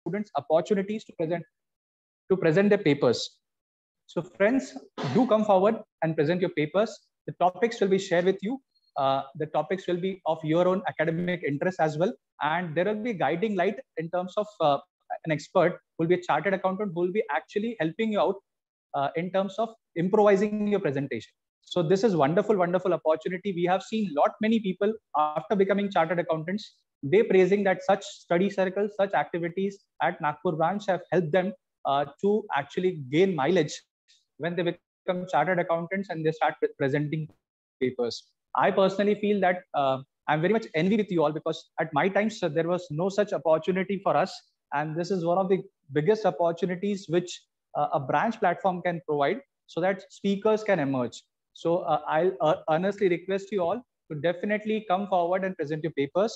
students opportunities to present their papers. So friends, do come forward and present your papers. The topics will be shared with you. The topics will be of your own academic interest as well. And there will be a guiding light in terms of an expert who will be a chartered accountant who will be actually helping you out in terms of improvising your presentation. So this is wonderful, wonderful opportunity. We have seen many people after becoming chartered accountants, they praising that such study circles, such activities at Nagpur branch have helped them to actually gain mileage when they become chartered accountants and they start presenting papers. I personally feel that I'm very much envy with you all, because at my times there was no such opportunity for us, and this is one of the biggest opportunities which a branch platform can provide, so that speakers can emerge. So I'll earnestly request you all to definitely come forward and present your papers.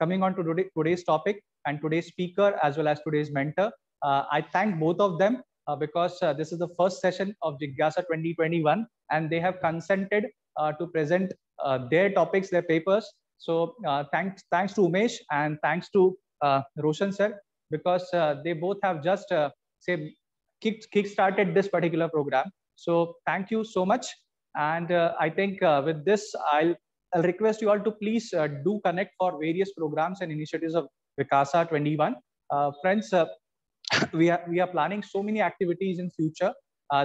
Coming on to today's topic and today's speaker as well as today's mentor, I thank both of them because this is the first session of Jigyasa 2021, and they have consented to present their topics, their papers. So thanks to Umesh and thanks to Roshan sir, because they both have just kick-started this particular program. So thank you so much. And I think with this, I'll request you all to please do connect for various programs and initiatives of Vikasa 21. Friends, we are planning so many activities in future.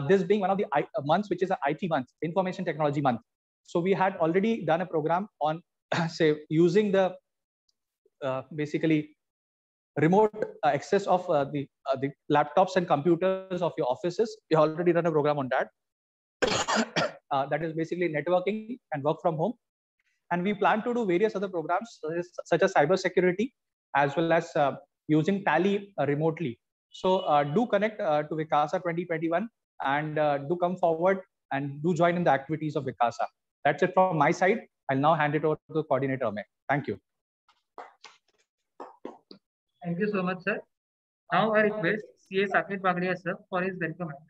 This being one of the months, which is an IT month, Information Technology Month. So we had already done a program on say using the basically remote access of the laptops and computers of your offices. We already done a program on that. That is basically networking and work from home. And we plan to do various other programs such as cyber security, as well as using Tally remotely. So do connect to Vikasa 2021 and do come forward and do join in the activities of Vikasa. That's it from my side. I'll now hand it over to the coordinator, Amey. Thank you. Thank you so much, sir. Now I request CA Saket Bagdia sir for his welcome address.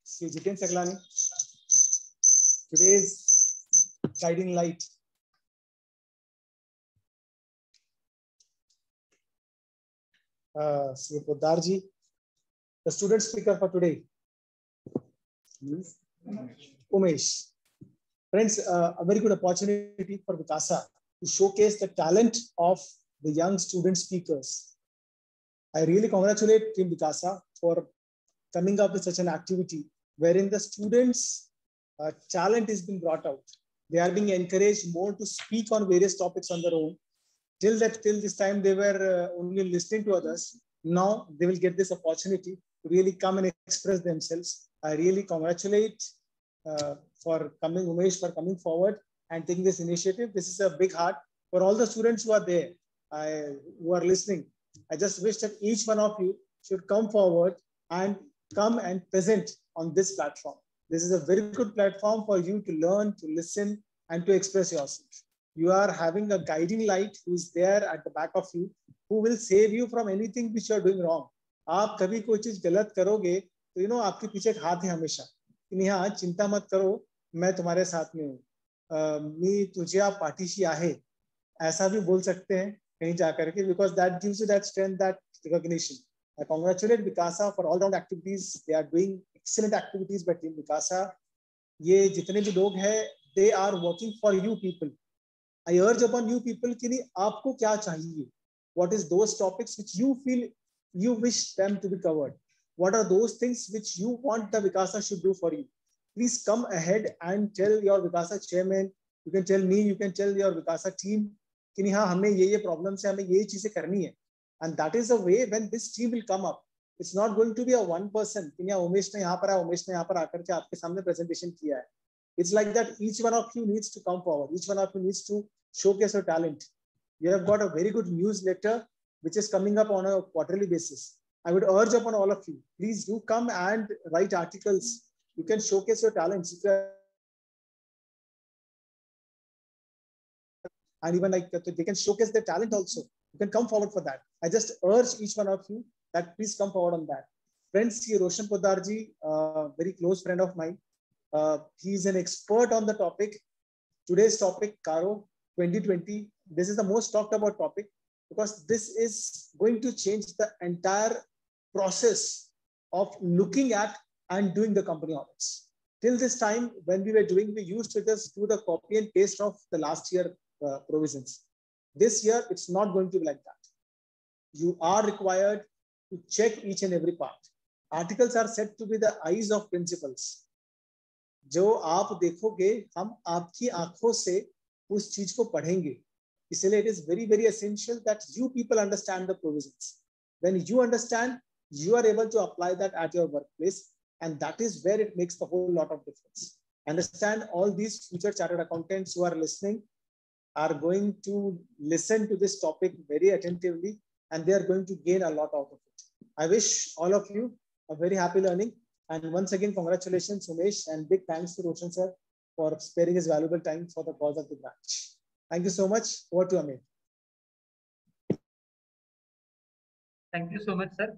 Sri Jiten Saglani, today's guiding light. Sri Podarji, the student speaker for today. Umesh. Friends, a very good opportunity for Vikasa to showcase the talent of the young student speakers. I really congratulate Team Vikasa for coming up with such an activity wherein the students' talent is being brought out. They are being encouraged more to speak on various topics on their own. Till this time, they were only listening to others. Now they will get this opportunity to really come and express themselves. I really congratulate for coming, Umesh, for coming forward and taking this initiative. This is a big heart for all the students who are there, who are listening. I just wish that each one of you should come forward and come and present on this platform. This is a very good platform for you to learn, to listen, and to express yourself. You are having a guiding light who is there at the back of you, who will save you from anything which you are doing wrong. आप कभी कोई चीज गलत करोगे तो आपके पीछे एक हाथ है हमेशा कि नहीं, हाँ चिंता मत करो, मैं तुम्हारे साथ में हूँ, मी तुझे पाठीशी आहे, ऐसा भी बोल सकते हैं कहीं जाकर के, because that gives you that strength, that recognition. I congratulate Vikasa for all round activities. They are doing excellent activities by Team Vikasa. ये जितने भी लोग हैं, they are working for you people. I urge upon you people कि नहीं आपको क्या चाहिए? What is those topics which you feel you wish them to be covered? What are those things which you want the Vikasa should do for you? Please come ahead and tell your Vikasa chairman, You can tell me, you can tell your Vikasa team कि नहीं हाँ हमें ये problems है, हमें ये चीजें करनी है. And that is the way when this team will come up. It's not going to be a one person. कि नहीं उमेश ने यहाँ पर आया, उमेश ने यहाँ पर आकर के आपके सामने presentation किया है. It's like that. Each one of you needs to come forward. Each one of you needs to showcase your talent. You have got a very good newsletter which is coming up on a quarterly basis. I would urge upon all of you, please do come and write articles. You can showcase your talents. And even like they can showcase their talent also. You can come forward for that. I just urge each one of you that please come forward on that. Friends, here Roshan Poddar ji, very close friend of mine. He is an expert on the topic. Today's topic, Caro 2020. This is the most talked about topic because this is going to change the entire process of looking at and doing the company audits. Till this time, when we were doing, we used to just do the copy and paste of the last year provisions. This year, it's not going to be like that. You are required to check each and every part. Articles are said to be the eyes of principals. जो आप देखोगे हम आपकी आंखों से उस चीज को पढ़ेंगे. इसलिए it is very very essential that you people understand the provisions. When you understand, you are able to apply that at your workplace, and that is where it makes the whole lot of difference. Understand, all these future chartered accountants who are listening are going to listen to this topic very attentively, and they are going to gain a lot out of it. I wish all of you a very happy learning. And once again, congratulations, Umesh, and big thanks to Roshan sir for sparing his valuable time for the cause of the branch. Thank you so much. Over to Amit. Thank you so much, sir.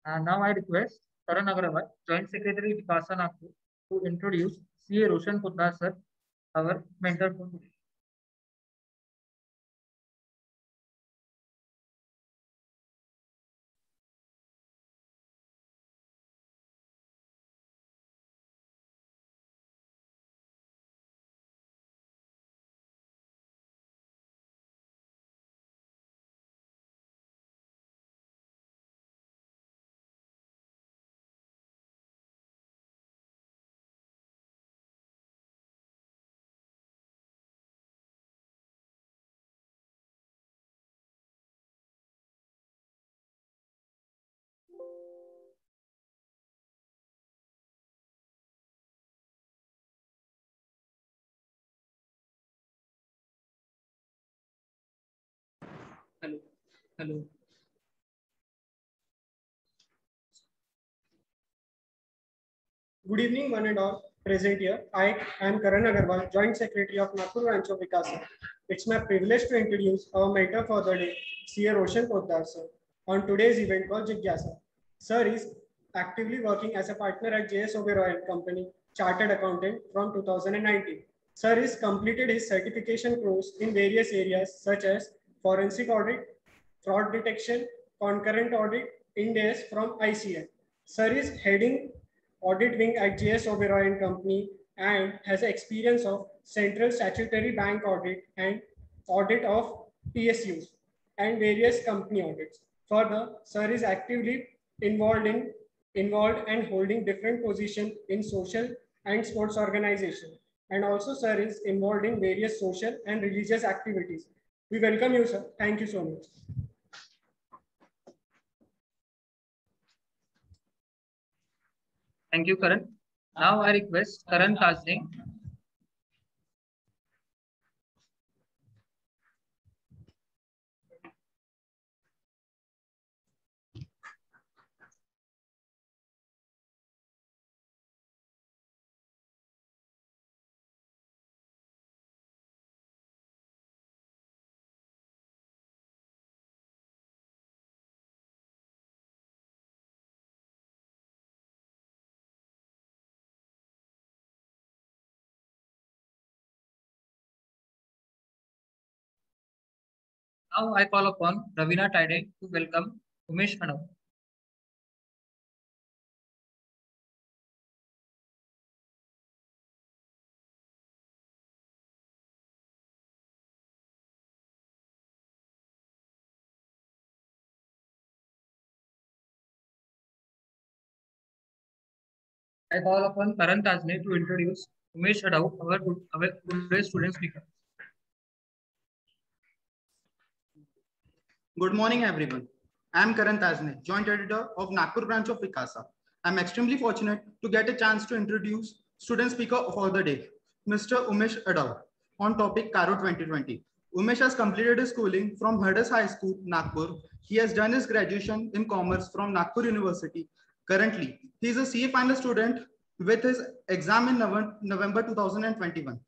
Now I request Karan Agarwal, Joint Secretary Vikasa Nagpur, to introduce CA Roshan Poddar sir, our mentor for today. Hello. Hello. Good evening, one and all present here. I am Karan Agarwal, Joint Secretary of Nagpur branch of Vikasa. It's my privilege to introduce our mentor for the day, CA Roshan Poddar sir, on today's event called Jigyasa. Sir is actively working as a partner at JS Oberoi and Company, Chartered Accountant from 2019. Sir has completed his certification course in various areas such as forensic audit, fraud detection, concurrent audit, Ind AS from ICM. Sir is heading audit wing at JS Oberoi and Company and has experience of central statutory bank audit and audit of PSUs and various company audits. Further, sir is actively involved and holding different positions in social and sports organization. And also sir is involved in various social and religious activities. We welcome you, sir. Thank you so much. Thank you, Karan. Now I request Karan Kazne. Now I call upon Ravina Tide to welcome Umesh Hanav. I call upon Karan Kazne to introduce Umesh Adau, our today's student speaker. Good morning, everyone. I am Karan Tajne, Joint Editor of Nagpur branch of Vikasa. I am extremely fortunate to get a chance to introduce student speaker for the day, Mr. Umesh Adau, on topic Caro 2020. Umesh has completed his schooling from Herders High School, Nagpur. He has done his graduation in commerce from Nagpur University. Currently, he is a CA final student with his exam in November 2021.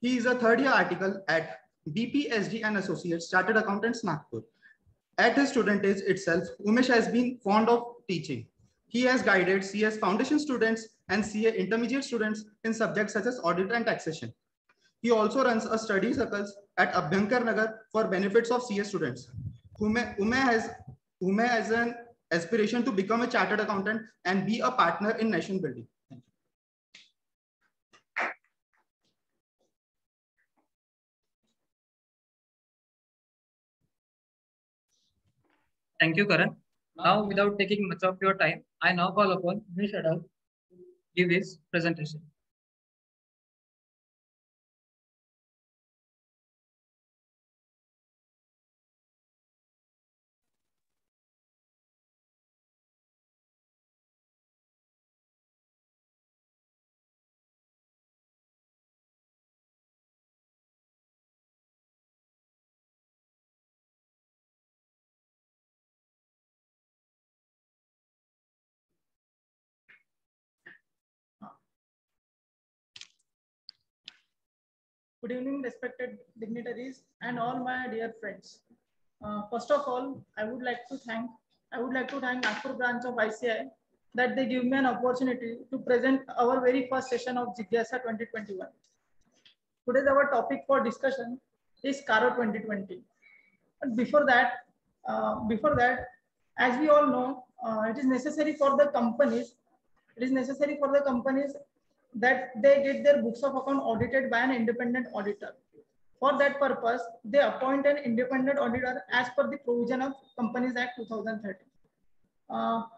He is a third-year article at BPSD and Associates Chartered Accountants, Nagpur. At his student age itself, Umesh has been fond of teaching. He has guided CS foundation students and CA intermediate students in subjects such as audit and taxation. He also runs a study circles at Abhyankar Nagar for benefits of CS students. Ume has an aspiration to become a chartered accountant and be a partner in nation building. Thank you, Karan. Now, without taking much of your time, I now call upon Umesh Adau to give his presentation. Good evening, respected dignitaries and all my dear friends. First of all, I would like to thank Nagpur branch of ICI that they give me an opportunity to present our very first session of Jigyasa 2021. Today's our topic for discussion is Caro 2020. But before that, as we all know, it is necessary for the companies. That they get their books of account audited by an independent auditor. For that purpose, they appoint an independent auditor as per the provision of Companies Act 2013.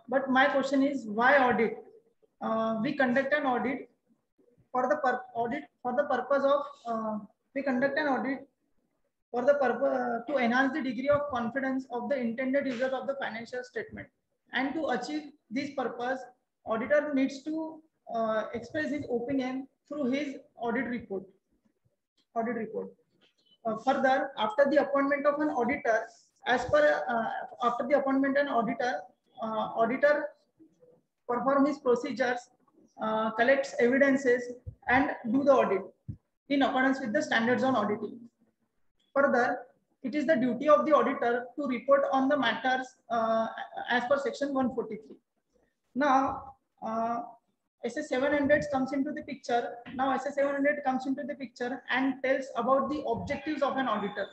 But my question is, why audit? We conduct an audit for the purpose to enhance the degree of confidence of the intended user of the financial statement. And to achieve this purpose, auditor needs to express his opinion through his audit report. Further, after the appointment of an auditor, auditor perform his procedures, collects evidences, and do the audit in accordance with the standards on auditing. Further, it is the duty of the auditor to report on the matters as per section 143. Now, SS 700 comes into the picture. SS 700 comes into the picture and tells about the objectives of an auditor.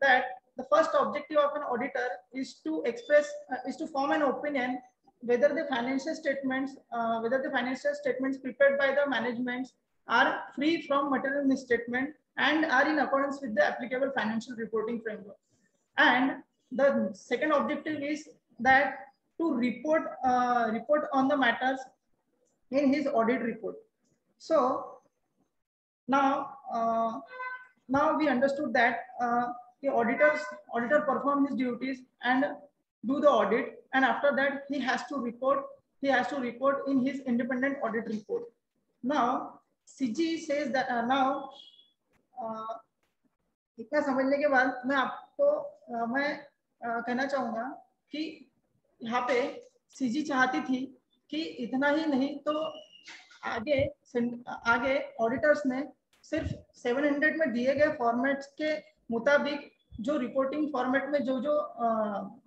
That the first objective of an auditor is to form an opinion whether the financial statements prepared by the management are free from material misstatement and are in accordance with the applicable financial reporting framework. And the second objective is that to report on the matters in his audit report. So now we understood that the auditor perform his duties and do the audit, and after that he has to report in his independent audit report. Now CG says that इतना समझने के बाद मैं कहना चाहूंगा कि यहाँ पे सीजी चाहती थी कि इतना ही नहीं तो आगे ऑडिटर्स ने सिर्फ 700 में दिए गए फॉर्मेट्स के मुताबिक जो रिपोर्टिंग फॉर्मेट में जो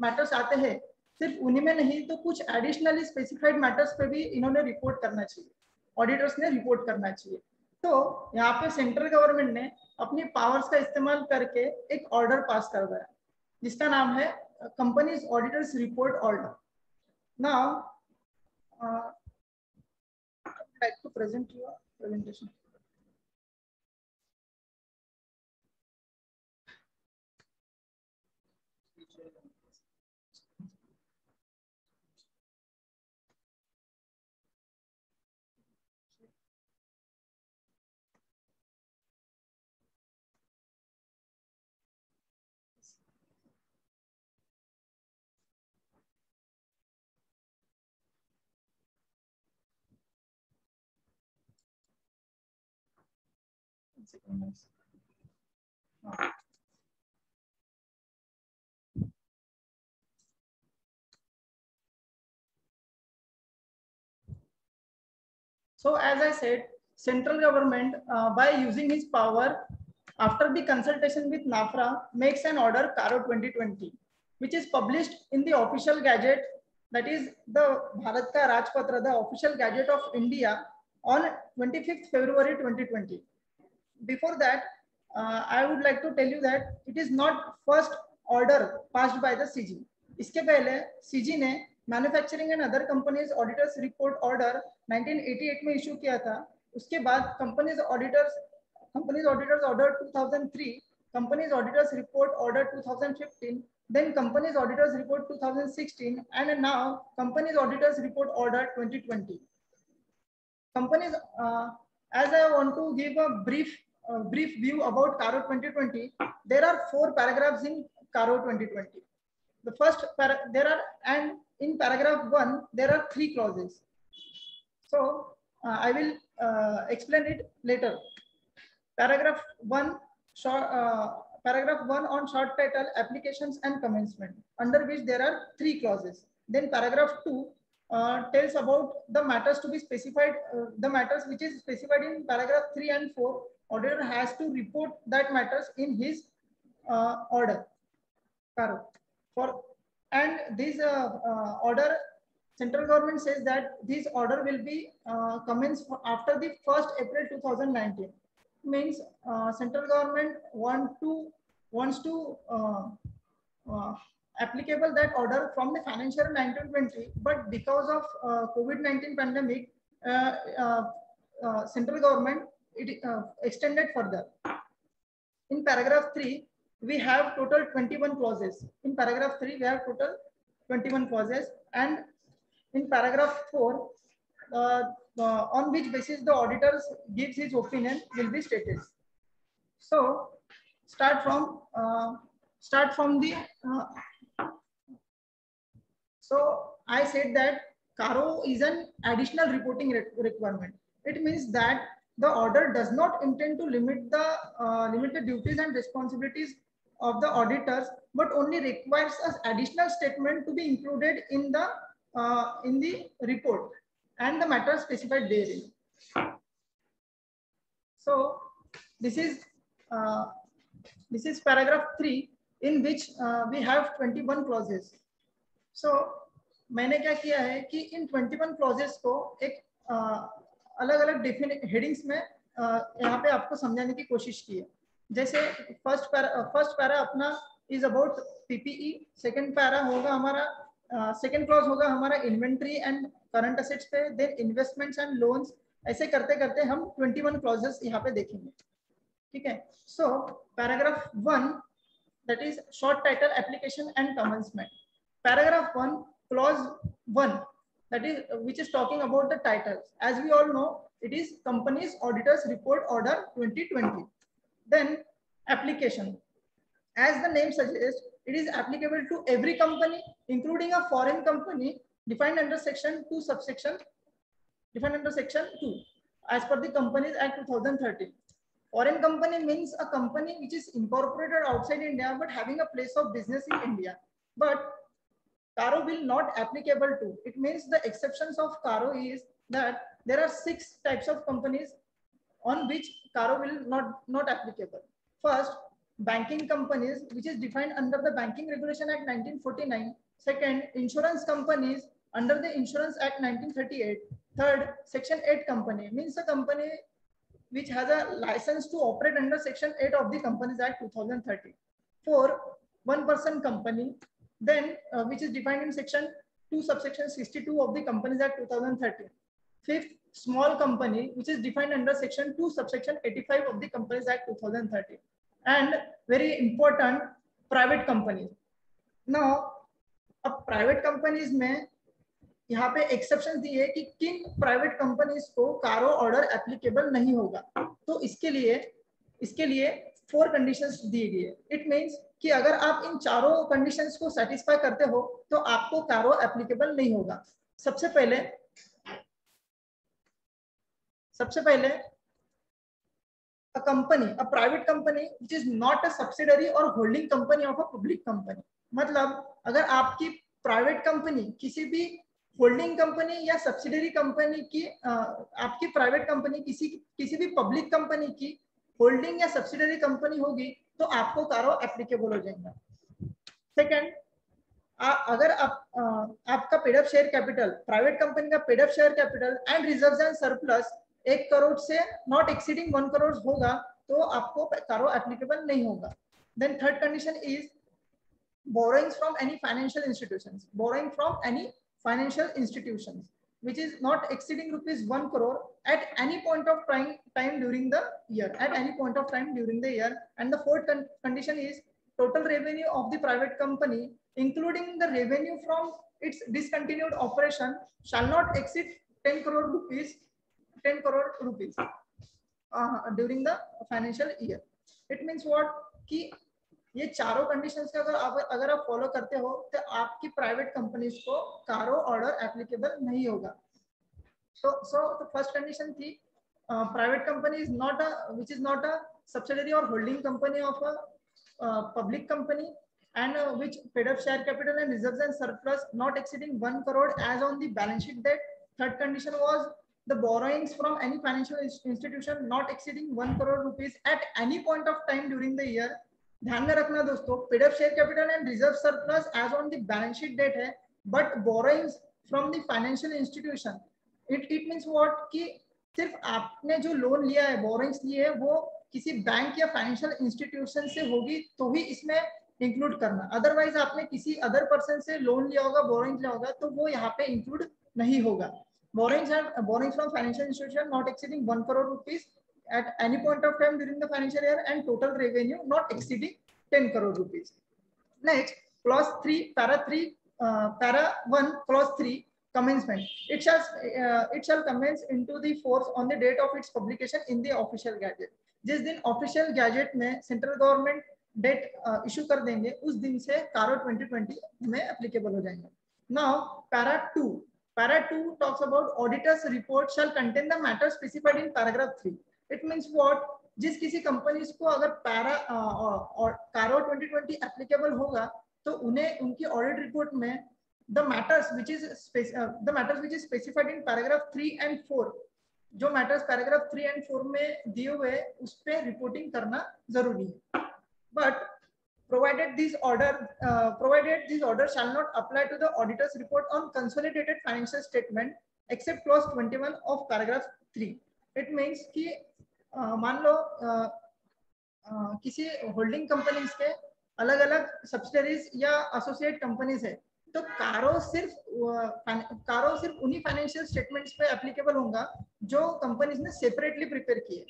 मैटर्स आते हैं सिर्फ उन्हीं में नहीं तो कुछ एडिशनली स्पेसिफाइड मैटर्स पे भी इन्होंने रिपोर्ट करना चाहिए, ऑडिटर्स ने रिपोर्ट करना चाहिए। तो यहाँ पे सेंट्रल गवर्नमेंट ने अपनी पावर्स का इस्तेमाल करके एक ऑर्डर पास कर दिया जिसका नाम है companies auditors report order. Now I'd like to present your presentation. So as I said, central government by using his power after the consultation with NAFRA makes an order CARO 2020, which is published in the official gazette, that is the Bharat Ka Rajpatra, the official gazette of India, on 25th February 2020. Before that, I would like to tell you that it is not first order passed by the CG. इसके पहले CG ने manufacturing and other companies auditors report order 1988 में issue किया था. उसके बाद companies auditors order 2003, companies auditors report order 2015, then companies auditors report 2016, and now companies auditors report order 2020. Companies, as I want to give a brief view about CARO 2020, there are 4 paragraphs in CARO 2020. The first and in paragraph 1 there are 3 clauses. So I will explain it later. Paragraph 1 on short title, applications and commencement, under which there are 3 clauses. Then paragraph 2 tells about the matters to be specified, the matters which is specified in paragraph 3 and 4. Auditor has to report that matters in his order. And this order, central government says that this order will be commenced after the 1st April 2019. Means central government wants to applicable that order from the financial year 1920, but because of COVID-19 pandemic, central government extended further. In paragraph 3, we have total 21 clauses. In paragraph 3, we have total 21 clauses, and in paragraph 4, on which basis the auditors gives his opinion will be stated. So start from the so I said that CARO is an additional reporting requirement. It means that the order does not intend to limit the duties and responsibilities of the auditors, but only requires an additional statement to be included in the report and the matter specified therein. So this is paragraph 3, in which we have 21 clauses. So मैंने क्या किया है कि इन 21 clauses को एक अलग-अलग headings में यहाँ पे आपको समझाने की कोशिश की है. जैसे फर्स्ट पैरा अपना is about PPE, second para होगा हमारा, सेकंड क्लॉज होगा हमारा इन्वेंट्री एंड करंट असेट्स पे, देन इन्वेस्टमेंट्स एंड लोन्स. ऐसे करते करते हम 21 क्लॉजेस यहाँ पे देखेंगे. ठीक है. So paragraph 1, that is short title, application and commencement. Paragraph 1, clause 1, that is which is talking about the titles. As we all know, it is companies auditors report order 2020. Then application, as the name suggests, it is applicable to every company, including a foreign company defined under section 2 subsection, defined under section 2 as per the Companies Act 2013. Foreign company means a company which is incorporated outside India but having a place of business in India. But CARO will not applicable to. It means the exceptions of CARO is that there are 6 types of companies on which CARO will not applicable. First, banking companies, which is defined under the Banking Regulation Act 1949. Second, insurance companies under the Insurance Act 1938. Third, Section 8 company, means a company which has a license to operate under Section 8 of the Companies Act 2013. 4, one-person company, then which is defined in Section 2 subsection 62 of the Companies Act 2013. Fifth, small company, which is defined under Section 2 subsection 85 of the Companies Act 2013. And very important, private companies. Now, अब private companies में यहाँ पे exceptions दिए है कि किन private companies को CARO order applicable नहीं होगा. तो इसके लिए 4 conditions दी गई है. It means कि अगर आप इन चारों conditions को satisfy करते हो तो आपको CARO applicable नहीं होगा. सबसे पहले a company, a private company which is not a subsidiary or holding company of a public company. मतलब अगर आपकी प्राइवेट कंपनी किसी भी होल्डिंग कंपनी या सब्सिडरी कंपनी की आपकी प्राइवेट कंपनी किसी भी पब्लिक कंपनी की होल्डिंग या सब्सिडरी कंपनी होगी तो आपको कारो एप्लीकेबल हो जाएगा. सेकंड, अगर आपका paid up share capital, private company का paid up share capital and reserves and surplus 1 crore से नॉट एक्सीडिंग 1 करोड़ होगा तो आपको कारो एप्लीकेबल नहीं होगा. Then third condition is borrowings from any financial institutions, borrowing from any financial institutions which is not exceeding rupees 1 crore at any point of time during the year, at any point of time during the year. And the fourth condition is total revenue of the private company including the revenue from its discontinued operation shall not exceed 10 crore rupees during the financial year. It means what कि ये चारों conditions का अगर आप follow करते हो तो आपकी प्राइवेट कंपनीज को कारो ऑर्डर एप्लीकेबल नहीं होगा. So the first condition थी private company is not which is not a subsidiary or holding company of a public company and which paid up share capital and reserves and surplus not exceeding 1 crore as on the balance sheet date. Third condition was the borrowings from any financial institution not exceeding 1 crore rupees at any point of time during the year. ध्यान में रखना दोस्तों, paid up share capital and reserve surplus as on the balance sheet date है, but borrowings from the financial institution. It means what कि सिर्फ आपने जो loan लिया है, बोरोइंग्स लिए है, वो किसी बैंक या फाइनेंशियल इंस्टीट्यूशन से होगी तो ही इसमें इंक्लूड करना. अदरवाइज आपने किसी अदर पर्सन से लोन लिया होगा, बोरोइंग्स लिया होगा तो वो यहाँ पे इंक्लूड नहीं होगा. Borrowings from financial institution not exceeding 1 crore rupees at any point of time during the financial year and total revenue not exceeding 10 crore rupees. Next, clause 3, para 3, para 1, clause 3, commencement. It shall commence into the force on the date of its publication in the official gazette. जिस दिन official gazette में central government date issue कर देंगे उस दिन से कारो 2020 में applicable हो जाएंगे. Now, para 2. Para 2 talks about auditor's report shall contain the matter specified in paragraph 3. It means what? जिस किसी कंपनीज को अगर कारो 2020 एप्लीकेबल होगा तो उन्हें उनकी ऑडिट रिपोर्ट में the matters which is specified in paragraph 3 and 4, जो मैटर्स पैराग्राफ 3 and 4 में दिए हुए उस पे रिपोर्टिंग करना जरूरी है. But provided this order shall not apply to the auditor's report on consolidated financial statement except clause 21 of paragraph 3. It means कि मान लो किसी होल्डिंग कंपनीज के अलग अलग सब्सिडरीज या एसोसिएट कंपनीज है तो कारो सिर्फ उन्हीं फाइनेंशियल स्टेटमेंट्स पे एप्लीकेबल होगा जो कंपनीज ने सेपरेटली प्रिपेयर किए,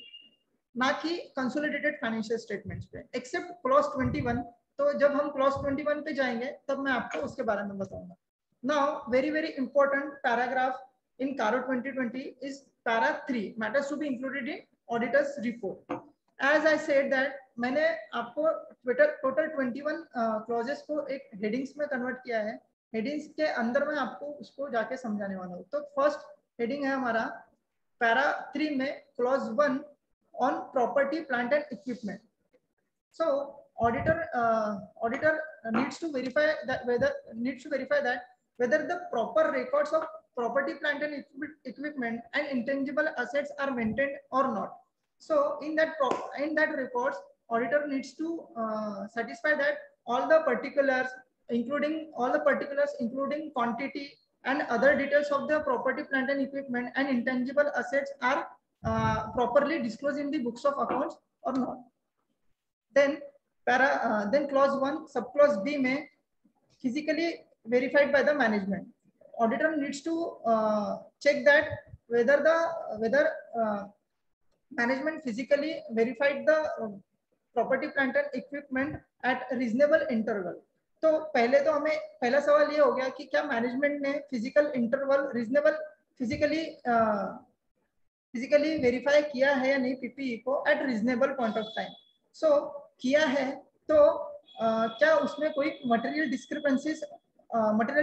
ना कि कंसोलिडेटेड फाइनेंशियल स्टेटमेंट्स पे, एक्सेप्ट क्लॉज 21. तो जब हम क्लॉज 21 पे जाएंगे तब मैं आपको उसके बारे में बताऊंगा. Now very important paragraph in कारो 2020 is para 3, matters to be included in auditor's report. As I said that मैंने आपको टोटल 21 क्लॉजेस को एक हेडिंग्स में कन्वर्ट किया है. हेडिंग्स के अंदर मैं आपको उसको जाके समझाने वाला हूँ. तो फर्स्ट हेडिंग है हमारा पैरा 3 में clause 1 on property plant and equipment. So auditor needs to verify that whether the proper records of property, plant and equipment and intangible assets are maintained or not. So in that reports, auditor needs to satisfy that all the particulars including quantity and other details of the property, plant and equipment and intangible assets are properly disclosed in the books of accounts or not. Then clause 1 subclause B में physically verified by the management. Auditor needs to check that whether management physically verified the property, plant and equipment at reasonable interval. तो हमें पहला सवाल ये हो गया कि क्या मैनेजमेंट ने physical interval reasonable physically verify किया है या नहीं पीपीई को at reasonable point of time. So किया है तो क्या उसमें कोई मटेरियल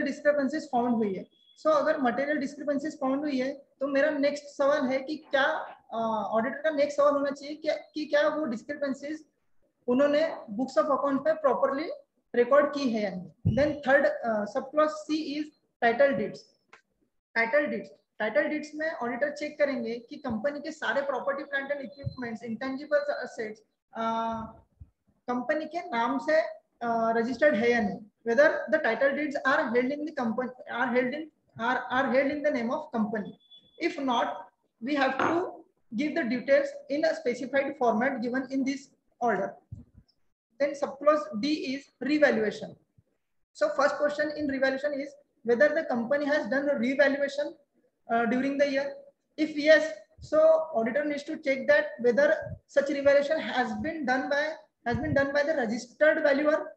डिस्क्रिपेंसीज फाउंड हुई है. सो अगर मटेरियल डिस्क्रिपेंसीज फाउंड हुई है तो मेरा नेक्स्ट सवाल है कि क्या ऑडिटर का नेक्स्ट सवाल होना चाहिए कि क्या वो डिस्क्रिपेंसीज उन्होंने बुक्स ऑफ अकाउंट में प्रॉपरली रिकॉर्ड की है या नहीं. Then third sub clause C is title deeds. Title deeds में ऑडिटर चेक करेंगे कि कंपनी के सारे property plant and equipments intangible assets company के नाम से रजिस्टर्ड है या नहीं. whether the title deeds are held in the company are held in the name of company. If not, we have to give the details in a specified format given in this order. Then subclause D is revaluation. So first question in revaluation is whether the company has done a revaluation during the year. If yes, so auditor needs to check that whether such revaluation has been done by the registered valuer.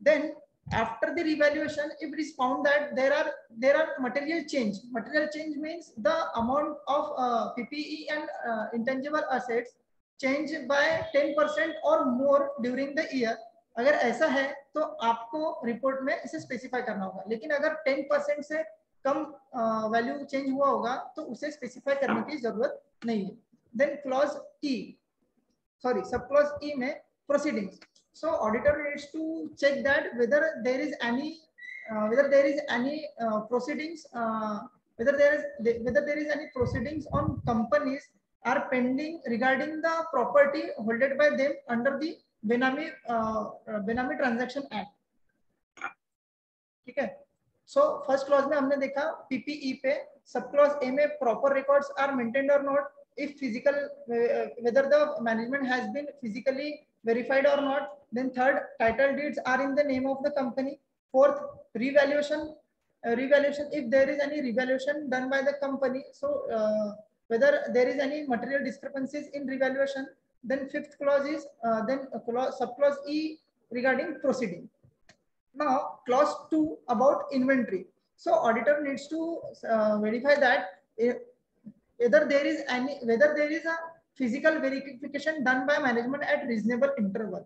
Then after the revaluation, if it is found that there are material change means the amount of PPE and intangible assets change by 10% or more during the year. अगर ऐसा है तो आपको report में इसे specify करना होगा. लेकिन अगर 10% से कम वैल्यू चेंज हुआ होगा तो उसे स्पेसिफाई करने की जरूरत नहीं है. Then clause sub clause E में proceedings. So auditor needs to check that whether there is any proceedings whether there is any proceedings on companies are pending regarding the property holded by them under the Benami Transaction Act. ठीक है. So first clause में हमने देखा PPE पे. सब clause A में proper records are maintained or not, if physical whether the management has been physically verified or not. Then third, title deeds are in the name of the company. Fourth, revaluation if there is any revaluation done by the company, so whether there is any material discrepancies in revaluation. Then fifth clause is subclause E regarding proceeding. Now clause 2 about inventory. So auditor needs to verify that whether there is a physical verification done by management at reasonable interval.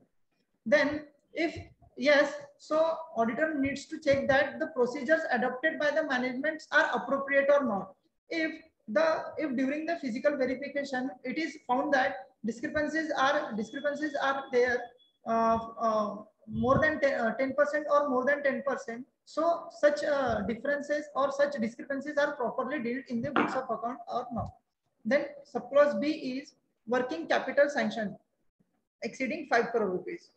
Then if yes, so auditor needs to check that the procedures adopted by the management are appropriate or not. If during the physical verification it is found that discrepancies are there more than 10% or more than 10%, so such differences or such discrepancies are properly dealt in the books of account or not. Then subclause B is working capital sanction exceeding 5 crore rupees.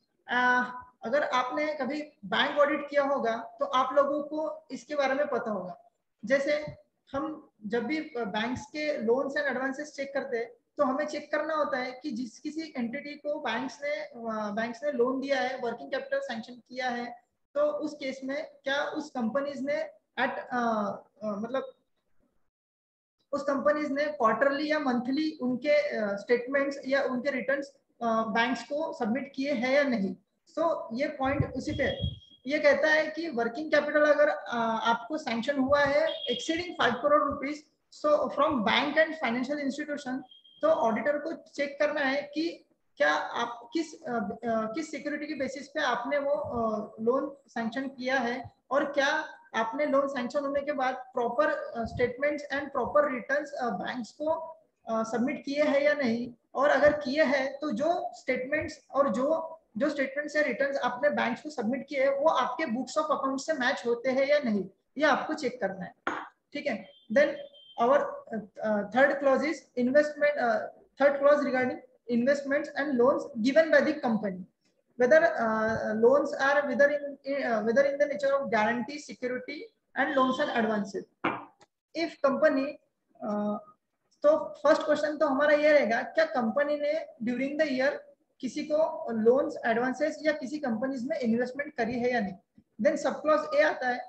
अगर आपने कभी bank audit किया होगा तो आप लोगों को इसके बारे में पता होगा. जैसे हम जब भी बैंक्स के लोन्स एंड एडवांसेस चेक करते हैं तो हमें चेक करना होता है कि जिस किसी एंटिटी को बैंक्स ने लोन दिया है, वर्किंग कैपिटल सैंक्शन किया है, तो उस केस में क्या उस कंपनीज ने क्वार्टरली या मंथली उनके स्टेटमेंट्स या उनके रिटर्न्स बैंक्स को सबमिट किए हैं या नहीं. सो ये पॉइंट उसी पे ये कहता है कि वर्किंग कैपिटल अगर आपको सैंक्शन हुआ है exceeding 5 crore rupees so from bank and financial institution, तो ऑडिटर को चेक करना है कि क्या आप किस सिक्योरिटी के बेसिस पे आपने वो लोन सैंक्शन किया है और क्या आपने लोन सैंक्शन होने के बाद proper statements and proper returns banks को सबमिट किए हैं या नहीं. और अगर किए हैं तो जो स्टेटमेंट्स या रिटर्न्स आपने बैंक्स को सबमिट किए हैं वो आपके बुक्स ऑफ अकाउंट से मैच होते हैं या नहीं, ये आपको चेक करना है. ठीक है. Then our third clause is investment. Third clause regarding investments and loans given by the company, whether loans are whether in the nature of guarantee, security and loans and advances. If company तो first question तो हमारा ये रहेगा, क्या company ने during the year किसी को loans, advances या किसी कंपनीज में इन्वेस्टमेंट करी है या नहीं. देन सब क्लॉज ए आता है,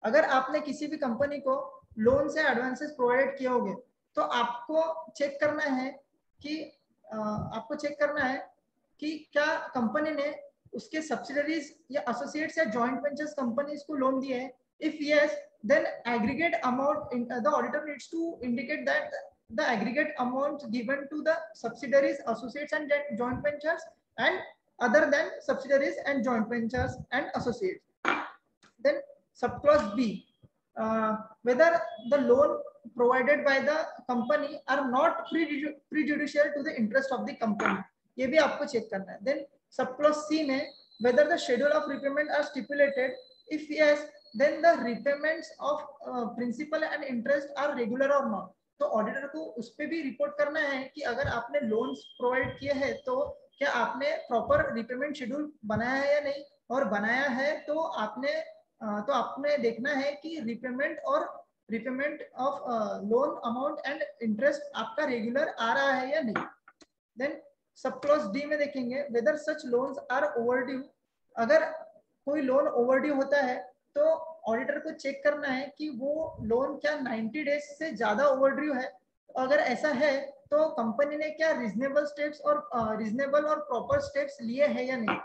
अगर आपने किसी भी कंपनी को लोन से एडवांसेस प्रोवाइड किए होंगे तो आपको चेक करना है कि क्या कंपनी ने उसके सब्सिडरीज या एसोसिएट्स या जॉइंट वेंचर्स कंपनीज को लोन दिए हैं. If yes, then aggregate amount the auditor needs to indicate that the aggregate amount given to the subsidiaries, associates and joint ventures and other than subsidiaries and joint ventures and associates. Then subclause B, whether the loan provided by the company are not prejudicial to the interest of the company, ये भी आपको check करना है. Then सब clause सी में whether the schedule of repayment are stipulated, if yes then the repayments of principal and interest are regular or not. तो auditor को उस पे भी रिपोर्ट करना है कि अगर आपने लोन्स प्रोवाइड किए हैं तो क्या आपने प्रॉपर रिपेमेंट शेड्यूल बनाया है या नहीं, और बनाया है तो आपने देखना है कि repayment of loan amount and interest आपका रेगुलर आ रहा है या नहीं. देन सब क्लॉज डी में देखेंगे whether such loans are overdue. अगर कोई लोन ओवरड्यू होता है तो ऑडिटर को चेक करना है कि वो लोन क्या 90 डेज से ज्यादा ओवरड्यू है. अगर ऐसा है तो कंपनी ने क्या रीजनेबल और प्रॉपर स्टेप्स लिए हैं या नहीं,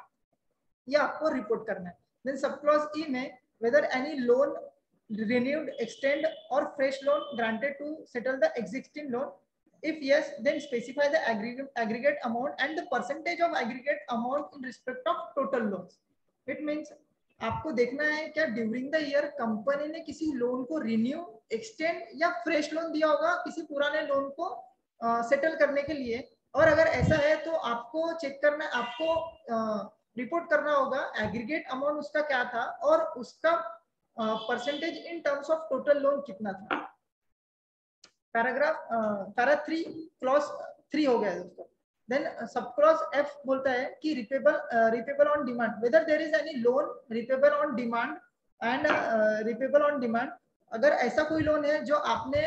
ये आपको रिपोर्ट करना है. देन सब क्लॉज ई में whether any loan renewed, extend or fresh loan granted to settle the existing loan. If yes, then specify the aggregate amount and the percentage of aggregate amount in respect of total loans. It means आपको देखना है क्या during the year company ने किसी loan को renew, extend या fresh loan दिया होगा किसी पुराने लोन को सेटल करने के लिए. और अगर ऐसा है तो आपको चेक करना, आपको रिपोर्ट करना होगा एग्रीगेट अमाउंट उसका क्या था और उसका percentage in terms of total loan कितना था. पैरा 3 क्लॉज 3 हो गया दोस्तों. देन सब क्लॉज एफ बोलता है कि repayable on demand, whether there is any loan repayable on demand and repayable on demand. अगर ऐसा कोई लोन है जो आपने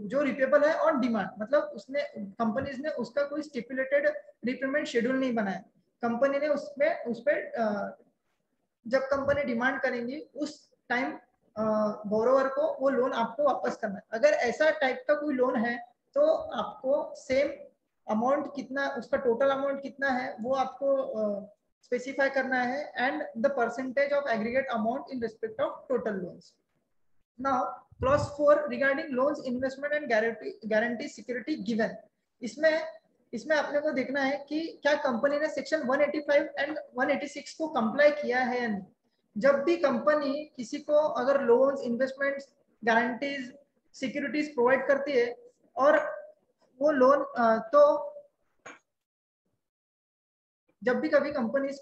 जो रिपेबल है ऑन डिमांड, मतलब उसने कंपनीज ने उसका कोई स्टिपुलेटेड रिपेमेंट शेड्यूल नहीं बनाया, कंपनी ने उस पे जब कंपनी डिमांड करेंगी उस टाइम बोरोवर को वो लोन आपको वापस करना है. अगर ऐसा टाइप का कोई लोन है तो आपको सेम अमाउंट कितना, उसका टोटल अमाउंट कितना है वो आपको स्पेसिफाई करना है and the percentage of aggregate amount in respect of total loans. Now clause 4 regarding loans investment and guarantee security given. इसमें आपने को देखना है कि क्या कंपनी ने सेक्शन 185 एंड 186 को कंप्लाई किया है या नहीं. जब भी कंपनी किसी को अगर loans, investments, guarantees, securities provide करती है और वो लोन तो जब भी कभी कंपनीज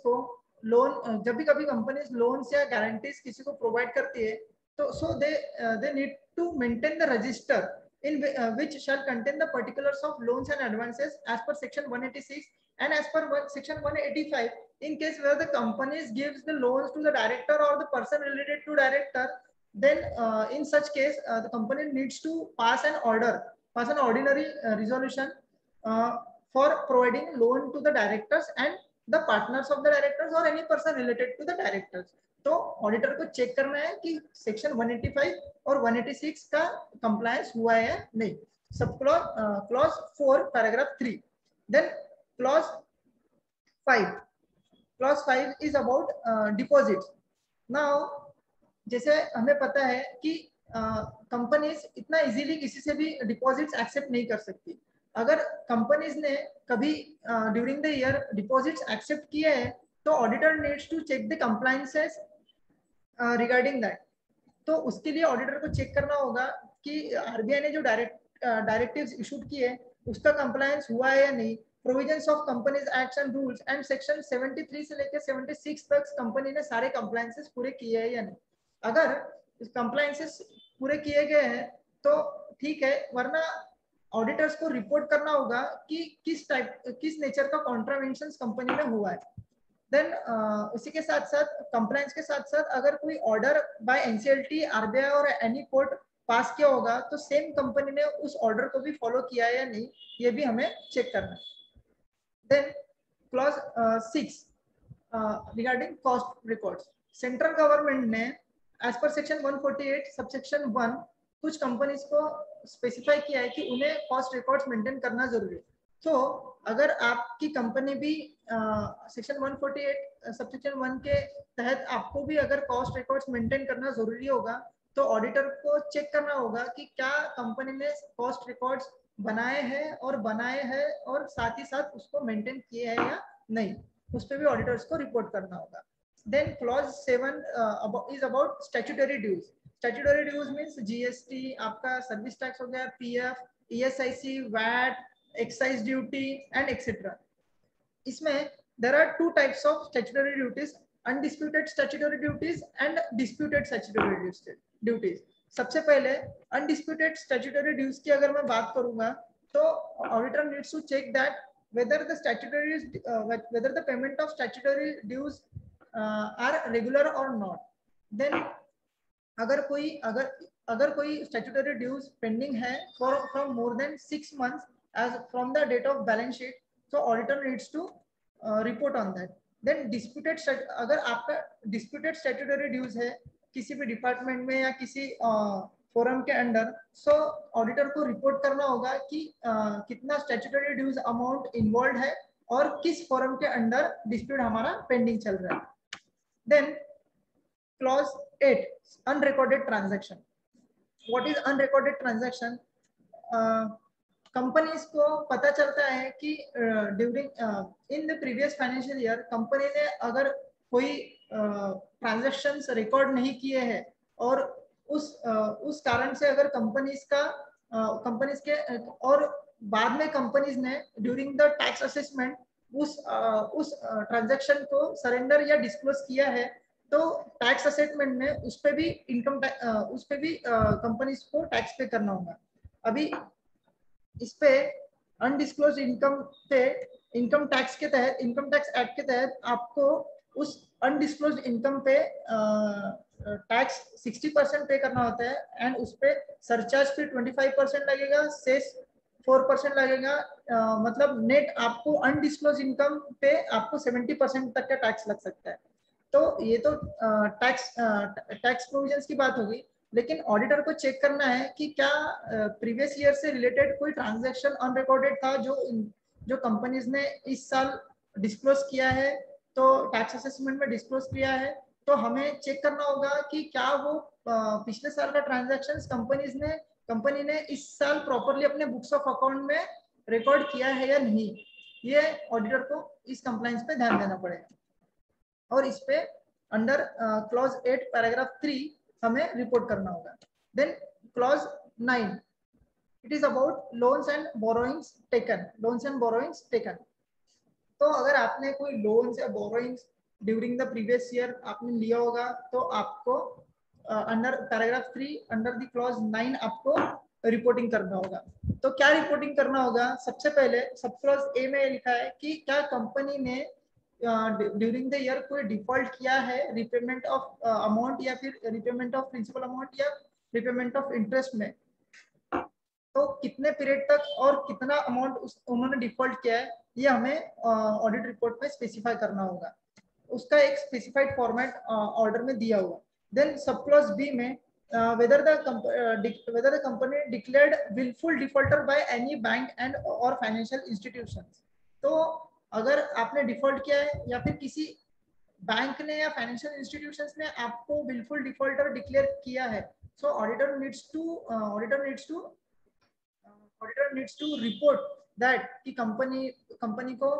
लोन्स या गारंटीज किसी को प्रोवाइड करती है तो so they need to maintain the register in which shall contain the particulars of loans and advances as per section 186 and as per section 185. In case where the companies gives the loans to the director or the person related to director, then in such case the company needs to pass an ordinary resolution for providing loan to the directors and the partners of the directors or any person related to the directors. तो auditor को check करना है कि section 185 और 186 का compliance हुआ है या नहीं. Sub clause 4 paragraph 3. Then clause 5 is about deposits. Now जैसे हमें पता है कि कंपनीज इतना इजीली किसी से भी डिपॉजिट्स एक्सेप्ट नहीं कर सकती. अगर कंपनीज ने कभी during the year deposits accept किए हैं तो auditor needs to check the compliances regarding that. तो उसके लिए ऑडिटर को चेक करना होगा कि आरबीआई ने जो डायरेक्टिव्स इशूड किए उसका कंप्लायंस हुआ है या नहीं. Provisions of companies acts and rules and section 73 से लेकर 76 तक कंपनी ने सारे कंप्लायंसेस पूरे किए हैं या नहीं. अगर कंप्लायंसेस पूरे किए गए हैं तो ठीक है, वरना ऑडिटर्स को रिपोर्ट करना होगा कि किस नेचर का कॉन्ट्रावेंशंस कंपनी में हुआ है. देन उसी के साथ साथ कंप्लायंस के साथ साथ अगर कोई ऑर्डर बाय एनसीएलटी, आरबीआई और एनी कोर्ट पास किया होगा तो सेम कंपनी ने उस ऑर्डर को भी फॉलो किया है या नहीं, ये भी हमें चेक करना है. Then clause 6 regarding cost records. Central government ने एज पर सेक्शन 148 सबसेक्शन 1 कुछ कंपनीज को स्पेसिफाई किया है कि उन्हें कॉस्ट रिकॉर्ड्स मेंटेन करना जरूरी है. तो अगर आपकी कंपनी भी सेक्शन 148 सबसेक्शन 1 के तहत आपको भी अगर कॉस्ट रिकॉर्ड्स मेंटेन करना जरूरी होगा तो ऑडिटर को चेक करना होगा कि क्या कंपनी ने कॉस्ट रिकॉर्ड्स बनाए हैं और साथ ही साथ उसको मेंटेन किए हैं या नहीं, उस पर भी ऑडिटर्स को रिपोर्ट करना होगा. Then clause 7 is about statutory dues. Statutory dues means GST, आपका सर्विस टैक्स हो गया, PF, ESIC, VAT, excise duty and etcetera. इसमें there are two types of statutory duties, undisputed statutory duties and disputed statutory duties. सबसे पहले undisputed statutory dues की अगर मैं बात करूंगा तो auditor needs to check that whether the payment of statutory dues are regular or not. Then अगर कोई statutory dues pending है from more than 6 months as from the date of balance sheet, so auditor needs to report on that. Then disputed, अगर आपका disputed statutory dues है किसी भी department में या किसी फोरम के अंडर, सो ऑडिटर को रिपोर्ट करना होगा कि कितना स्टैट्यूटरी ड्यूज अमाउंट इन्वॉल्व है और किस फोरम के अंडर डिस्प्यूट हमारा पेंडिंग चल रहा है. Then clause 8, unrecorded transaction. What is unrecorded transaction? Companies को पता चलता है कि during in the previous financial year company ने अगर कोई ट्रांजैक्शंस रिकॉर्ड नहीं किए हैं और उस कारण से अगर कंपनीज के और बाद में कंपनीज ने ड्यूरिंग द टैक्स असेसमेंट उस ट्रांजैक्शन को सरेंडर या डिस्क्लोज किया है, तो टैक्स असेसमेंट में उस पे भी कंपनीज को टैक्स पे करना होगा. अभी इस पे अनडिस्क्लोज इनकम पे इनकम टैक्स एक्ट के तहत आपको उस अनडिस्क्लोज इनकम पे टैक्स 60% पे करना होता है एंड उस पे सरचार्ज पे 25% लगेगा, सेस 4% लगेगा. मतलब नेट आपको अनडिस्क्लोज इनकम पे आपको 70% तक का टैक्स लग सकता है. तो ये तो टैक्स प्रोविजंस की बात होगी, लेकिन ऑडिटर को चेक करना है कि क्या प्रीवियस ईयर से रिलेटेड कोई ट्रांजैक्शन अनरिकॉर्डेड था जो कंपनीज ने इस साल डिस्क्लोज किया है, तो टैक्स असेसमेंट में डिस्क्लोज किया है. तो हमें चेक करना होगा कि क्या वो पिछले साल का ट्रांजैक्शंस कंपनी ने इस साल प्रॉपर्ली अपने बुक्स ऑफ अकाउंट में रिकॉर्ड किया है या नहीं. ये ऑडिटर को इस कंप्लायंस पे ध्यान देना पड़ेगा. और इस पे अंडर क्लॉज 8 पैराग्राफ 3 हमें रिपोर्ट करना होगा. Then clause 9, it is about loans and borrowings taken. तो अगर आपने कोई लोन्स या borrowings during the previous year आपने लिया होगा, तो आपको under paragraph 3 under the clause 9 आपको रिपोर्टिंग करना होगा. तो क्या रिपोर्टिंग करना होगा? सबसे पहले सब क्लॉज ए में लिखा है कि क्या कंपनी ने ड्यूरिंग द ईयर कोई डिफॉल्ट किया है रिपेमेंट ऑफ अमाउंट या फिर रिपेमेंट ऑफ प्रिंसिपल अमाउंट या रिपेमेंट ऑफ इंटरेस्ट में. तो कितने पीरियड तक और कितना अमाउंट उन्होंने डिफॉल्ट किया है, ये हमें ऑडिट रिपोर्ट में स्पेसिफाई करना होगा. उसका एक स्पेसिफाइड फॉर्मेट ऑर्डर में दिया हुआ. देन सब क्लॉज बी में whether the company declared willful defaulter by any bank and or financial institutions. तो अगर आपने डिफॉल्ट किया है या फिर किसी बैंक ने या फाइनेंशियल इंस्टीट्यूशंस ने आपको विलफुल डिफॉल्टर डिक्लेयर किया है, so auditor needs to report that कि कंपनी को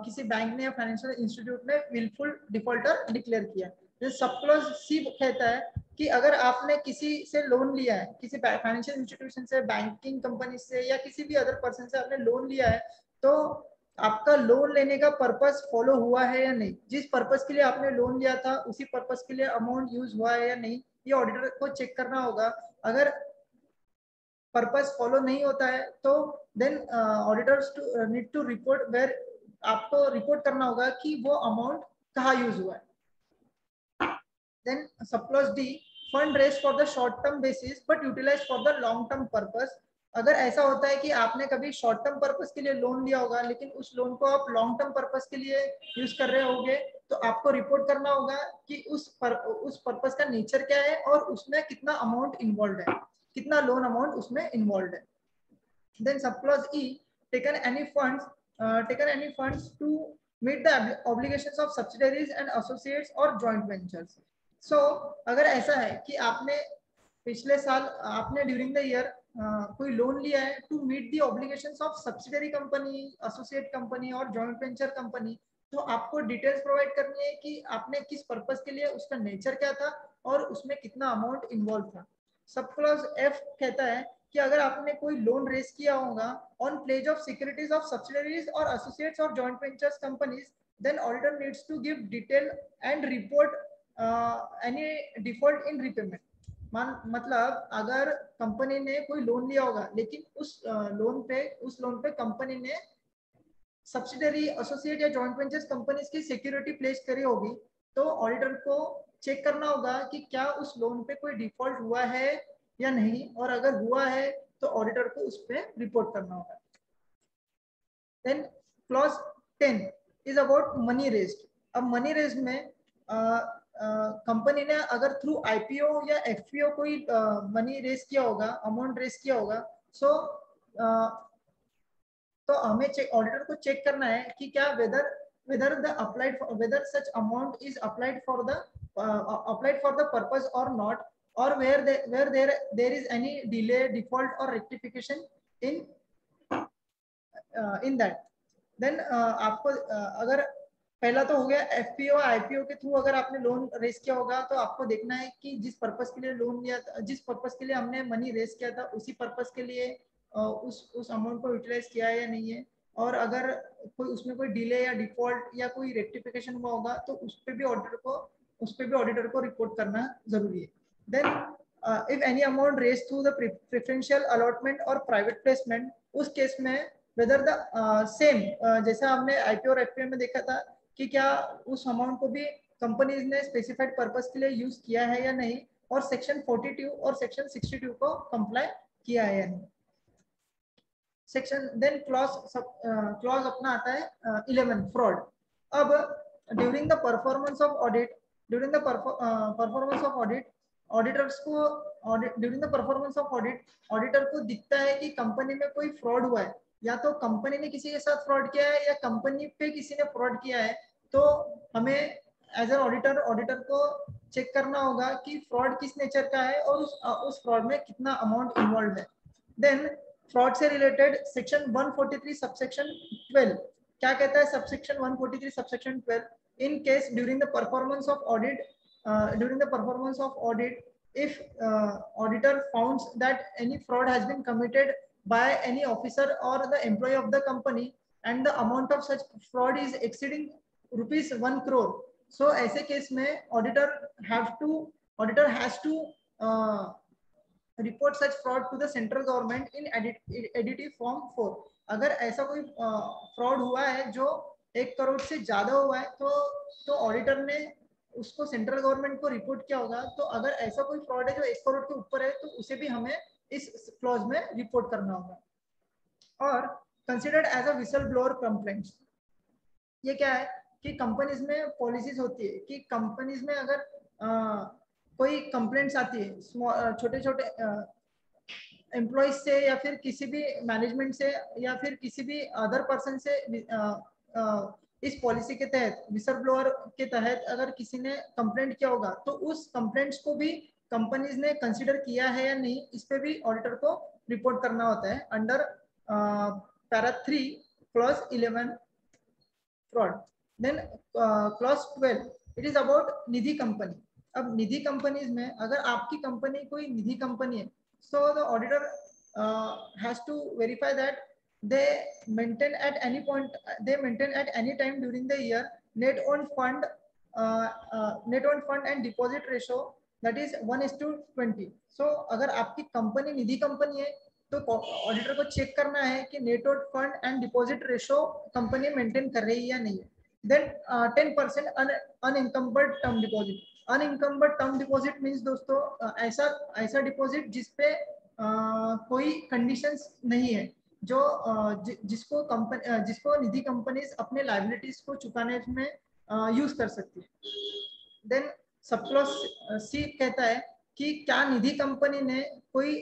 किसी बैंक ने या फाइनेंशियल इंस्टीट्यूट ने विलफुल डिफॉल्टर डिक्लेयर किया. सब क्लॉज सी कहता है कि अगर आपने किसी से लोन लिया है, किसी फाइनेंशियल इंस्टीट्यूशन से, बैंकिंग कंपनी से या किसी भी अदर पर्सन से आपने लोन लिया है, तो आपका लोन लेने का पर्पस फॉलो हुआ है या नहीं. जिस पर्पस के लिए आपने लोन लिया था उसी पर्पस के लिए अमाउंट यूज हुआ है या नहीं, ये ऑडिटर को चेक करना होगा. अगर पर्पस फॉलो नहीं होता है तो then auditors need to report where आपको रिपोर्ट करना होगा कि वो अमाउंट कहाँ यूज हुआ है. Then sub clause D, fund raise for the short term basis but utilise for the long term purpose. अगर ऐसा होता है कि आपने कभी शॉर्ट टर्म पर्पस के लिए लोन लिया होगा लेकिन उस लोन को आप लॉन्ग टर्म पर्पस के लिए यूज कर रहे होगे, तो आपको रिपोर्ट करना होगा कि उस पर्पस का नेचर क्या है और उसमें कितना अमाउंट इन्वॉल्व है, कितना लोन अमाउंट उसमें इन्वॉल्व है. Then sub clause E, taken any funds to meet the obligations of subsidiaries and associates और जॉइंट वेंचर्स. सो अगर ऐसा है कि आपने पिछले साल आपने ड्यूरिंग द ईयर कोई लोन लिया है to meet the obligations of subsidiary company, associate company और जॉइंट वेंचर कंपनी, तो आपको डिटेल्स प्रोवाइड करनी है कि आपने किस पर्पस के लिए, उसका नेचर क्या था और उसमें कितना अमाउंट इन्वॉल्व था। सब क्लॉज एफ कहता है कि अगर आपने कोई लोन रेज किया होगा on pledge of securities of subsidiaries और एसोसिएट्स और joint ventures companies, then auditor needs to give detail and report any default in repayment. मतलब अगर कंपनी ने कोई लोन लिया होगा लेकिन उस लोन पे कंपनी ने सब्सिडरी, एसोसिएट या जॉइंट वेंचर्स कंपनीज की सिक्योरिटी प्लेस करी होगी, तो ऑडिटर को चेक करना होगा कि क्या उस लोन पे कोई डिफॉल्ट हुआ है या नहीं, और अगर हुआ है तो ऑडिटर को उस पे रिपोर्ट करना होगा। Then clause 10 is about money raised. अब मनी रेज में कंपनी ने अगर थ्रू आईपीओ या एफपीओ कोई मनी रेज किया होगा, अमाउंट रेज किया होगा, सो तो हमें ऑडिटर को चेक करना है कि क्या whether such amount is applied for the purpose or not, or where there is any delay, default or rectification in that. Then आपको अगर पहला तो हो गया एफपीओ आईपीओ के थ्रू अगर आपने लोन रेज किया होगा तो आपको देखना है कि जिस पर्पस के लिए लोन लिया, जिस पर्पस के लिए हमने मनी रेज किया था उसी पर्पस के लिए उस अमाउंट को यूटिलाइज किया है या नहीं है, और अगर उसमें कोई डिले या डिफॉल्ट या कोई रेक्टिफिकेशन हुआ होगा तो उस पे भी ऑडिटर को रिपोर्ट करना जरूरी है। Then if any amount raise through the preferential allotment और प्राइवेट प्लेसमेंट, उस केस में वेदर द सेम जैसा हमने आईपीओ और एफपीओ में देखा था कि क्या उस अमाउंट को भी कंपनीज ने स्पेसिफाइड पर्पस के लिए यूज किया है या नहीं, और सेक्शन 42 और सेक्शन 62 को कंप्लाई किया है या नहीं। सेक्शन देन क्लॉज अपना आता है 11 फ्रॉड। अब during the performance of audit auditor को दिखता है कि कंपनी में कोई फ्रॉड हुआ है, या तो कंपनी ने किसी के साथ फ्रॉड किया है या कंपनी पे किसी ने फ्रॉड किया है, तो हमें एज एन ऑडिटर को चेक करना होगा कि फ्रॉड किस नेचर का है और उस फ्रॉड में कितना अमाउंट इन्वॉल्व है। देन फ्रॉड से रिलेटेड सेक्शन 143 सबसेक्शन 12 क्या कहता है? Subsection 143 subsection 12, in case during the performance of audit if auditor founds that any fraud has been committed by any officer or the employee of the company and the amount of such fraud is exceeding rupees 1 crore, so ऐसे case में auditor has to report such fraud to the central government in additive form 4। अगर ऐसा कोई fraud हुआ है जो 1 करोड़ से ज्यादा हुआ है तो ऑडिटर ने उसको सेंट्रल गवर्नमेंट को रिपोर्ट किया होगा। तो अगर ऐसा कोई फ्रॉड है जो 1 करोड़ के ऊपर है तो उसे भी हमें इस क्लॉज में रिपोर्ट करना होगा। और considered as a whistle blower complaints, ये क्या है कि कंपनीज में पॉलिसीज होती है कि कंपनीज में अगर कोई कंप्लेंट्स आती है छोटे छोटे एम्प्लॉयज से या फिर किसी भी मैनेजमेंट से या फिर किसी भी अदर पर्सन से, इस पॉलिसी के तहत विसल ब्लोअर के तहत अगर किसी ने कंप्लेंट किया होगा तो उस कंप्लेंट्स को भी कंपनीज ने कंसीडर किया है या नहीं, इस पे भी ऑडिटर को रिपोर्ट करना होता है under para 3 clause 11 fraud. Then clause 12 it is about Nidhi company. अब निधि कंपनीज में अगर आपकी कंपनी कोई निधि कंपनी है, so the auditor has to verify that they maintain at any time during the year net owned fund and deposit ratio that is 1:20। so अगर आपकी company निधि company है तो ऑडिटर को चेक करना है कि net owned fund and deposit ratio company maintain कर रही है या नहीं है। Then 10% unencumbered term deposit. Unencumbered term deposit means दोस्तों ऐसा डिपॉजिट जिसपे कोई कंडीशंस नहीं है, जो जिसको निधि कंपनीज अपने लायबिलिटीज को चुकाने में यूज कर सकती है। देन सब क्लॉज सी कहता है कि क्या निधि कंपनी ने कोई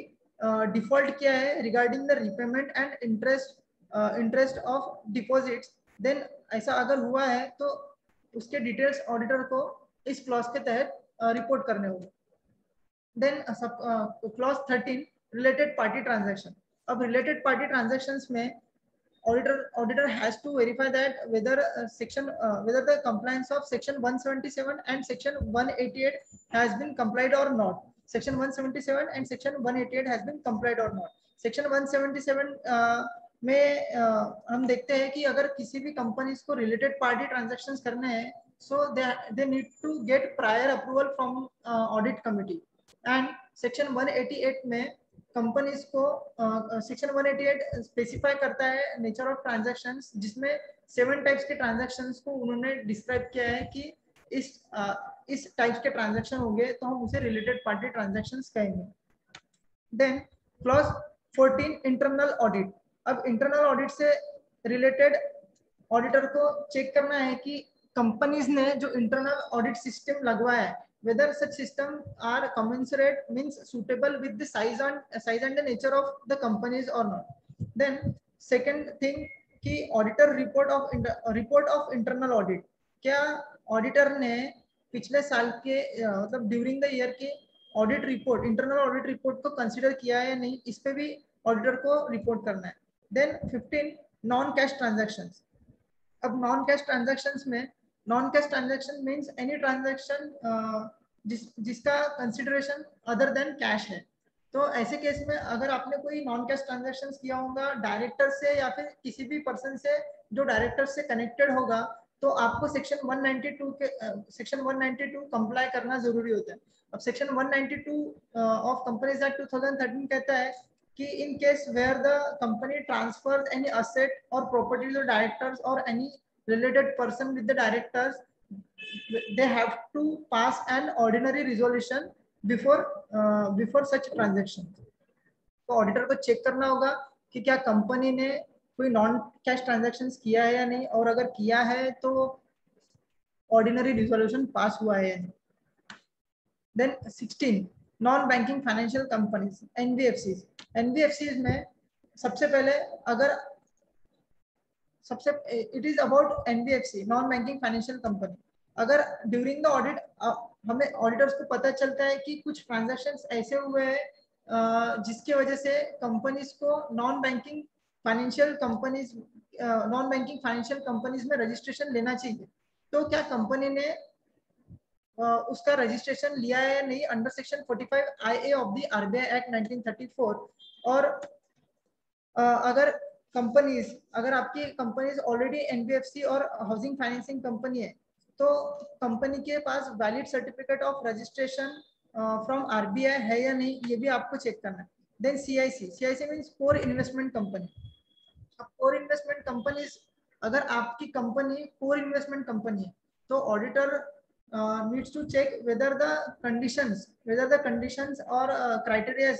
डिफॉल्ट किया है regarding the repayment and interest of deposits. Then ऐसा अगर हुआ है तो उसके डिटेल्स ऑडिटर को इस क्लॉज के तहत रिपोर्ट करने होंगे। Then clause 13 related party transaction. अब रिलेटेड पार्टी ट्रांजैक्शंस में auditor has to verify that whether whether the compliance of section 177 and section 188 has been complied or not. Section 177 and section 188 has been complied or not. Section 177 में हम देखते हैं कि अगर किसी भी कंपनीज को रिलेटेड पार्टी ट्रांजैक्शंस करने हैं, so they need to get prior approval from audit committee. And section 188 में कंपनीज को सेक्शन 188 स्पेसिफाई करता है नेचर ऑफ ट्रांजैक्शंस, जिसमें 7 टाइप्स के ट्रांजैक्शंस को उन्होंने डिस्क्राइब किया है कि इस टाइप्स के ट्रांजैक्शन होंगे तो हम उसे रिलेटेड पार्टी ट्रांजैक्शंस कहेंगे. Then clause 14 internal audit. अब इंटरनल ऑडिट से रिलेटेड ऑडिटर को चेक करना है कि कंपनीज ने जो इंटरनल ऑडिट सिस्टम लगवाया है, whether such system are commensurate, means suitable with the size and the nature of the companies or not. Then second thing कि auditor report of internal audit, क्या auditor ने पिछले साल के मतलब during the year के audit report, internal audit report को consider किया है या नहीं, इस पे भी auditor को report करना है. Then 15 non cash transactions. अब non cash transactions में non-cash transaction means any transaction जिसका consideration other than cash है. तो ऐसे केस में अगर आपने कोई non-cash transactions किया होगा डायरेक्टर से या फिर किसी भी पर्सन से जो डायरेक्टर से कनेक्टेड होगा, तो आपको सेक्शन 192 कंप्लाई करना जरूरी होता है. अब सेक्शन 192 ऑफ कंपनीज एक्ट 2013 कहता है कि in case where the company transfers any asset or property to directors or any related person with the directors, they have to pass an ordinary resolution before such transaction. तो auditor को check करना होगा कि क्या company ने कोई non cash transactions किया है या नहीं, और अगर किया है तो ऑर्डिनरी रिजोल्यूशन पास हुआ है या नहीं. Then 16 non banking financial companies, NBFCs. NBFCs में सबसे पहले अगर it is about NBFC, non banking financial company. अगर ड्यूरिंग द ऑडिट हमें ऑडिटर्स को पता चलता है कि कुछ ट्रांजैक्शंस ऐसे हुए हैं जिसकी वजह से कंपनीज को नॉन बैंकिंग फाइनेंशियल कंपनीज में रजिस्ट्रेशन लेना चाहिए, तो क्या कंपनी ने उसका रजिस्ट्रेशन लिया है या नहीं under section 45 IA of the RBI act 1934. और अगर आपकी कंपनीज ऑलरेडी एनबीएफसी और हाउसिंग फाइनेंसिंग कंपनी है, तो कंपनी के पास valid certificate of registration from RBI है या नहीं, ये भी आपको चेक करना है. Then CIC means core investment company. अब कोर इन्वेस्टमेंट कंपनीज, अगर आपकी कंपनी कोर इन्वेस्टमेंट कंपनी है, तो auditor needs to check whether the conditions or criteria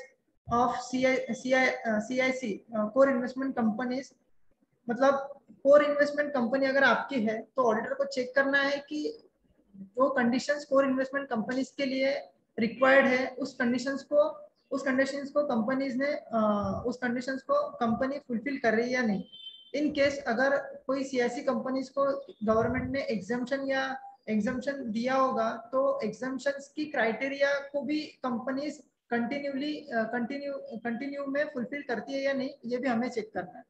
of CIC core investment companies, मतलब कोर इन्वेस्टमेंट कंपनी अगर आपकी है तो ऑडिटर को चेक करना है कि जो कंडीशंस कोर इन्वेस्टमेंट कंपनीज के लिए रिक्वायर्ड है उस कंडीशंस को कंपनी फुलफिल कर रही है या नहीं. इन केस अगर कोई सीआईसी कंपनीज को गवर्नमेंट ने एग्जम्पशन दिया होगा, तो एग्जम्पशंस की क्राइटेरिया को भी कंपनीज कंटिन्यू में फुलफिल करती है या नहीं, ये भी हमें चेक करना है.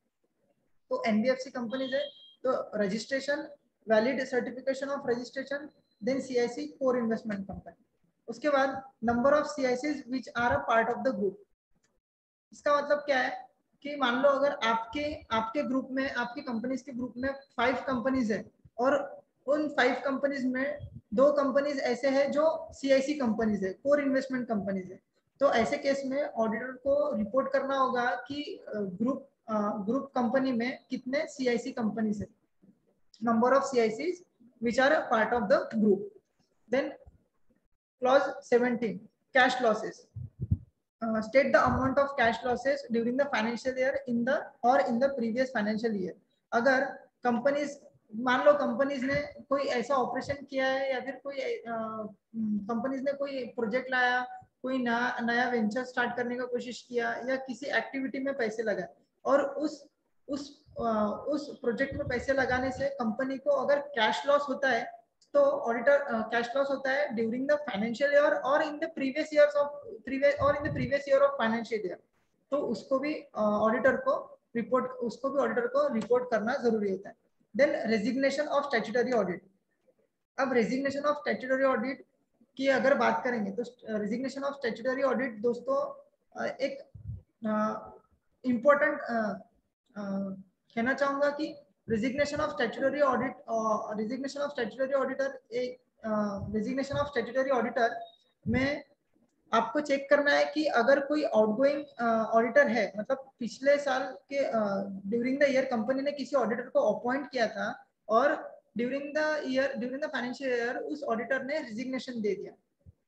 तो एनबीएफसी कंपनीज है तो registration, valid certification of registration, then CIC core investment company. उसके बाद नंबर ऑफ सीआईसीज which are a part of the group. इसका मतलब क्या है कि मान लो अगर आपके ग्रुप में, आपकी कंपनीज के ग्रुप में 5 कंपनीज है और उन 5 कंपनीज में 2 कंपनीज ऐसे हैं जो सीआईसी कंपनीज है, कोर इन्वेस्टमेंट कंपनीज है, तो ऐसे केस में ऑडिटर को रिपोर्ट करना होगा कि ग्रुप कंपनी में कितने सीआईसी कंपनीज है, नंबर ऑफ सीआईसीज which are a part of the group. Then clause 17 cash losses. State the amount of cash losses during the financial year in the previous financial year. अगर companies, मान लो companies ने कोई ऐसा operation किया है या फिर कोई कंपनीज ने कोई प्रोजेक्ट लाया, कोई नया वेंचर स्टार्ट करने का कोशिश किया या किसी एक्टिविटी में पैसे लगाए, और उस प्रोजेक्ट में पैसे लगाने से कंपनी को अगर कैश लॉस होता है, तो ऑडिटर कैश लॉस होता है ड्यूरिंग द फाइनेंशियल ईयर और इन the previous year of financial year, तो उसको भी ऑडिटर को रिपोर्ट, उसको भी ऑडिटर को रिपोर्ट करना जरूरी होता है। Then resignation of statutory audit. अब रेजिग्नेशन ऑफ स्टैट्यूटरी ऑडिट की अगर बात करेंगे तो रेजिग्नेशन ऑफ स्टैट्यूटरी ऑडिट दोस्तों एक इम्पोर्टेंट कहना चाहूंगा कि resignation of statutory audit, resignation of statutory auditor, resignation of statutory auditor में आपको चेक करना है कि अगर कोई आउटगोइंग ऑडिटर है, मतलब पिछले साल के ड्यूरिंग द ईयर कंपनी ने किसी ऑडिटर को अपॉइंट किया था और ड्यूरिंग द फाइनेंशियल ईयर उस ऑडिटर ने रिजिग्नेशन दे दिया,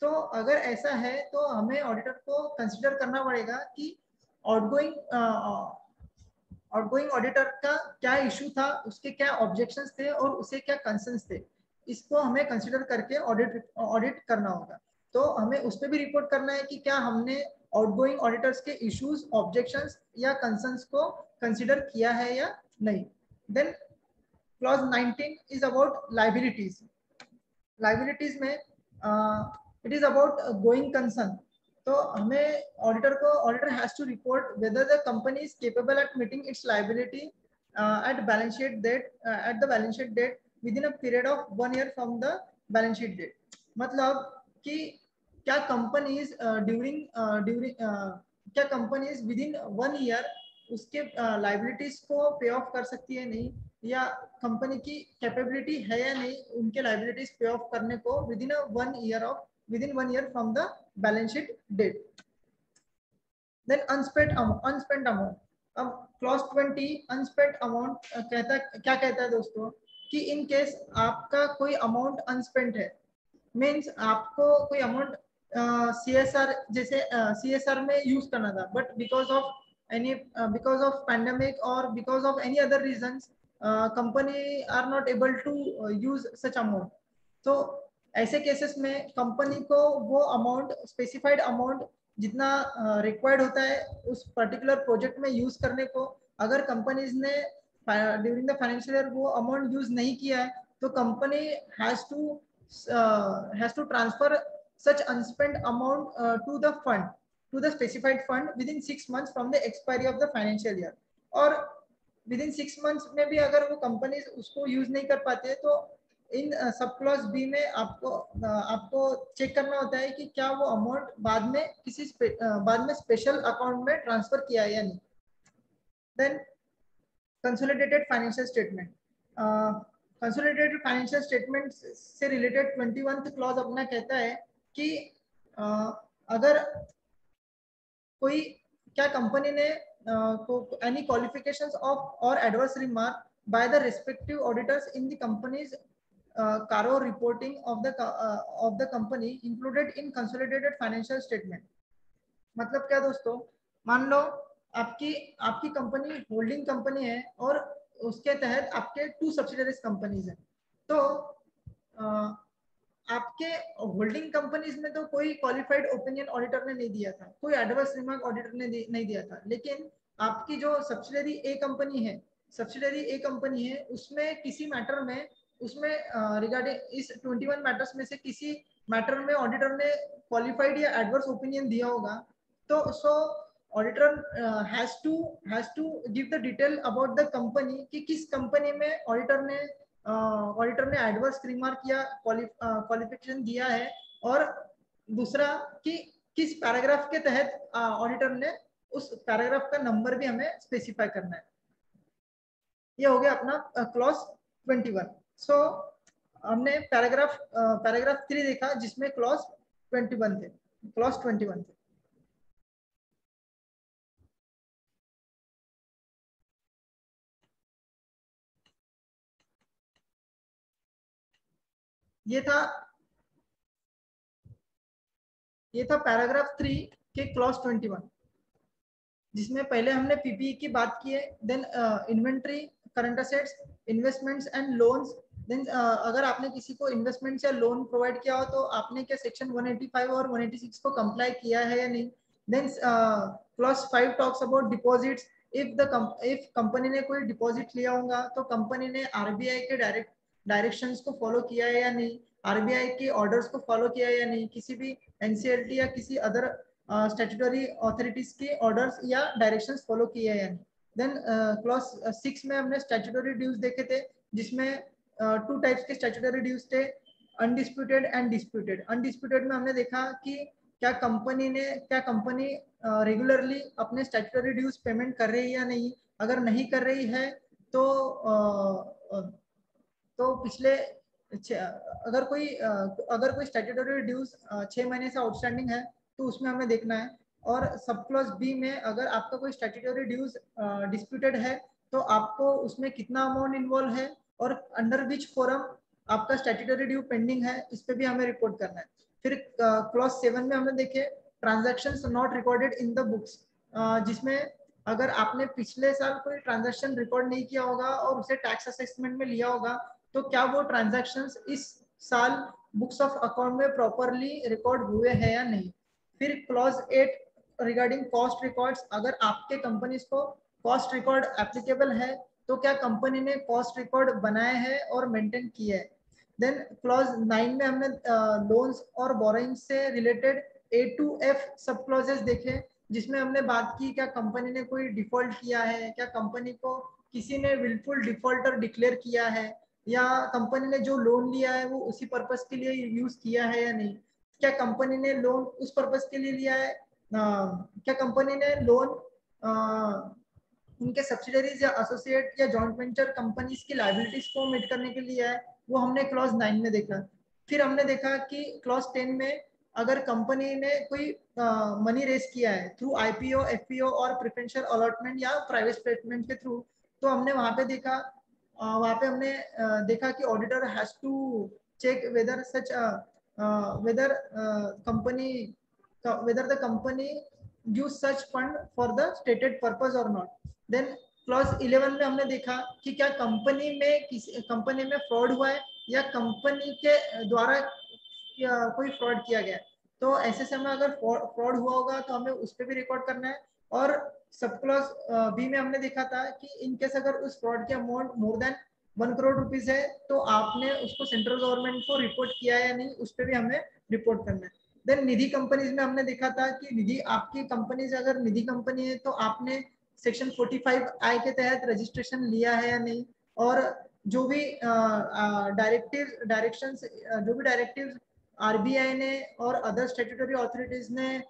तो अगर ऐसा है तो हमें ऑडिटर को कंसिडर करना पड़ेगा कि आउटगोइंग ऑडिटर का क्या इशू था, उसके क्या ऑब्जेक्शंस थे और उसे क्या कंसर्न्स थे, इसको हमें कंसिडर करके ऑडिट करना होगा। तो हमें उस पर भी रिपोर्ट करना है कि क्या हमने आउटगोइंग ऑडिटर्स के इश्यूज, ऑब्जेक्शंस या कंसर्न्स को कंसिडर किया है या नहीं। Then clause 19 is about liabilities. Liabilities में it is about going concern. तो हमें auditor has to report whether the company is capable at meeting its liability at the balance sheet date within a period of 1 year from the balance sheet date. मतलब कि क्या companies क्या companies within 1 year उसके liabilities को पे of कर सकती है नहीं, या कंपनी की कैपेबिलिटी है या नहीं उनके लायबिलिटीज पे ऑफ करने को within 1 year from the balance sheet date. Then unspent amount. अब क्लॉज 20 अनस्पेंट अमाउंट क्या कहता है दोस्तों कि इन केस आपका कोई अमाउंट अनस्पेंट है, मीन्स आपको कोई अमाउंट CSR जैसे CSR में यूज करना था, बट बिकॉज ऑफ पैंडेमिक और because of any other reasons company are not able to use such amount. तो ऐसे केसेस में कंपनी को वो अमाउंट, स्पेसिफाइड अमाउंट जितना रिक्वायर्ड होता है उस पर्टिकुलर प्रोजेक्ट में यूज करने को, अगर कंपनीज ने ड्यूरिंग द फाइनेंशियल ईयर वो अमाउंट यूज नहीं किया है तो company has to transfer such unspent amount to the specified fund within 6 months from the expiry of the financial year। और within 6 months में भी अगर वो कंपनीज उसको यूज नहीं कर पाते तो इन सब क्लॉज बी में आपको चेक करना होता है कि क्या वो अमाउंट बाद में स्पेशल अकाउंट में ट्रांसफर किया है या नहीं। Then consolidated financial statement. Consolidated financial statement से रिलेटेड 21th क्लॉज अपना कहता है कि अगर कोई क्या कंपनी ने एनी क्वालिफिकेशंस ऑफ और adverse remark by the respective auditors in the companies CARO reporting of the company included in consolidated financial statement. मतलब क्या दोस्तों, मान लो आपकी कंपनी होल्डिंग कंपनी है और उसके तहत आपके 2 सब्सिडरीज कंपनीज हैं, तो आपके होल्डिंग कंपनीज में तो कोई क्वालिफाइड ओपिनियन ऑडिटर ने नहीं दिया था, कोई एडवर्स रिमार्क ऑडिटर ने नहीं दिया था, लेकिन आपकी जो सब्सिडरी ए कंपनी है उसमें किसी मैटर में रिगार्डिंग इस 21 मैटर्स में से किसी मैटर में ऑडिटर ने क्वालिफाइड या एडवर्स ओपिनियन दिया होगा, तो so auditor has to give the detail about the company कि किस कंपनी में ऑडिटर ने एडवर्स रिमार्क या क्वालिफिकेशन दिया है, और दूसरा कि किस पैराग्राफ के तहत ऑडिटर ने उस पैराग्राफ का नंबर भी हमें स्पेसिफाई करना है। ये हो गया अपना क्लॉज 21। सो हमने पैराग्राफ 3 देखा जिसमें क्लॉज 21 थे। ये था पैराग्राफ 3 के क्लॉज 21, जिसमें पहले हमने पीपीई की बात की है, then inventory, current assets, investments and loans. Then अगर आपने किसी को इन्वेस्टमेंट्स या लोन प्रोवाइड किया हो तो आपने क्या सेक्शन 185 और 186 को कंप्लाई किया है या नहीं। Then clause 5 talks about deposits. If company ने कोई डिपॉजिट लिया होगा तो कंपनी ने आरबीआई के डायरेक्शंस को फॉलो किया है या नहीं, आरबीआई के ऑर्डर्स को फॉलो किया है या नहीं, किसी भी एनसीएलटी या किसी अदर स्टैट्यूटरी अथॉरिटीज के ऑर्डर्स या डायरेक्शंस फॉलो किए हैं या नहीं। देन क्लॉज 6 में हमने स्टैट्यूटरी ड्यूज देखे थे, जिसमें 2 टाइप्स के स्टैट्यूटरी ड्यूज थे, अनडिस्प्यूटेड एंड डिस्प्यूटेड। अनडिस्प्यूटेड में हमने देखा कि क्या कंपनी रेगुलरली अपने स्टैट्यूटरी ड्यूज पेमेंट कर रही है या नहीं। अगर नहीं कर रही है तो पिछले अगर कोई स्टैट्यूटरी ड्यूज 6 महीने से आउटस्टैंडिंग है तो उसमें हमें देखना है। और सब क्लॉज बी में अगर आपका कोई स्टैट्यूटरी ड्यूज डिस्प्यूटेड है तो आपको उसमें कितना अमाउंट इन्वॉल्व है और अंडर विच फोरम आपका स्टैट्यूटरी ड्यू पेंडिंग है, इस पे भी हमें रिपोर्ट करना है। फिर क्लॉज 7 में हमने देखे transactions not recorded in the books, जिसमें अगर आपने पिछले साल कोई ट्रांजैक्शन रिकॉर्ड नहीं किया होगा और उसे टैक्स असेसमेंट में लिया होगा तो क्या वो ट्रांजैक्शंस इस साल बुक्स ऑफ अकाउंट में प्रॉपरली रिकॉर्ड हुए हैं या नहीं। फिर क्लॉज 8 रिगार्डिंग कॉस्ट रिकॉर्ड्स, अगर आपके कंपनीज को कॉस्ट रिकॉर्ड एप्लीकेबल है तो क्या कंपनी ने कॉस्ट रिकॉर्ड बनाए हैं और मेंटेन किए है। देन क्लॉज 9 में हमने लोन्स और बोरोइंग से रिलेटेड A to F सब क्लॉजेस देखे, जिसमें हमने बात की क्या कंपनी ने कोई डिफॉल्ट किया है, क्या कंपनी को किसी ने विलफुल डिफॉल्टर डिक्लेयर किया है, या कंपनी ने जो लोन लिया है वो उसी पर्पस के लिए यूज किया है या नहीं, क्या कंपनी ने लोन उस पर्पस के लिए लिया है, क्या कंपनी ने लोन उनके सब्सिडरीज या एसोसिएट या जॉइंट वेंचर कंपनीज की लायबिलिटीज को मीट करने के लिए है, वो हमने क्लॉज 9 में देखा। फिर हमने देखा कि क्लॉज 10 में अगर कंपनी ने कोई मनी रेज किया है थ्रू आईपीओ, एफपीओ और प्रेफरेंशियल अलॉटमेंट या प्राइवेट प्लेसमेंट के थ्रू, तो हमने वहां पे देखा कि auditor has to check whether such whether the company use such fund for the stated purpose or not. Then clause 11 में हमने देखा कि क्या कंपनी में फ्रॉड हुआ है या कंपनी के द्वारा कोई फ्रॉड किया गया है। तो ऐसे में अगर फ्रॉड हुआ होगा तो हमें उस पर भी रिकॉर्ड करना है। और सब क्लॉज बी में हमने देखा था कि इन केस अगर उस फ्रॉड के amount more than 1 crore rupees है तो आपने उसको सेंट्रल गवर्नमेंट को रिपोर्ट किया है या नहीं, उस पर भी हमें रिपोर्ट करना है। देन निधि कंपनीज में हमने देखा था कि निधि आपकी कंपनीज अगर निधि कंपनी है तो आपने सेक्शन 45 आई के तहत रजिस्ट्रेशन लिया है या नहीं, और जो भी डायरेक्टिव आरबीआई ने और अदर स्टैट्यूटरी ऑथोरिटीज ने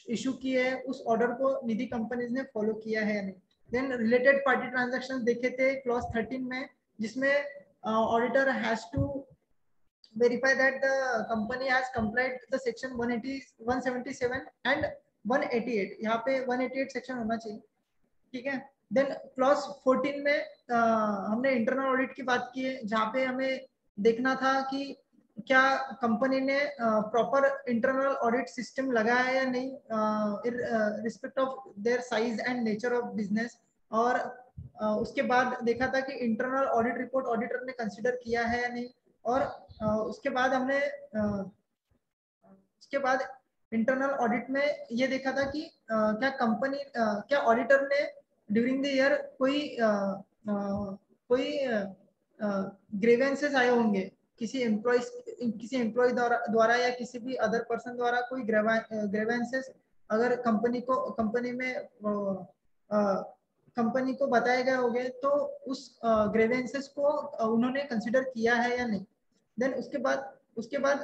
इशू किए है उस ऑर्डर को निधि कंपनीज ने फॉलो किया है या नहीं। देन रिलेटेड पार्टी ट्रांजैक्शंस देखे थे क्लॉज 13 में, जिसमें auditor has to verify that the company has complied with the section 177 and 188, यहाँ पे 188 सेक्शन होना चाहिए, ठीक है। देन क्लॉज 14 में हमने इंटरनल ऑडिट की बात की है, जहाँ पे हमें देखना था कि क्या कंपनी ने प्रॉपर इंटरनल ऑडिट सिस्टम लगाया है या नहीं respect of their size and nature of business. और उसके बाद देखा था कि इंटरनल ऑडिट रिपोर्ट ऑडिटर ने कंसिडर किया है या नहीं। और उसके बाद इंटरनल ऑडिट में ये देखा था कि क्या ऑडिटर ने ड्यूरिंग द ईयर कोई ग्रीवेंसेस आए होंगे किसी एम्प्लॉय द्वारा या किसी भी अदर पर्सन द्वारा कोई ग्रीवेंसेस अगर कंपनी को बताए गए होंगे तो उस ग्रीवेंसेस को उन्होंने कंसिडर किया है या नहीं। देन उसके बाद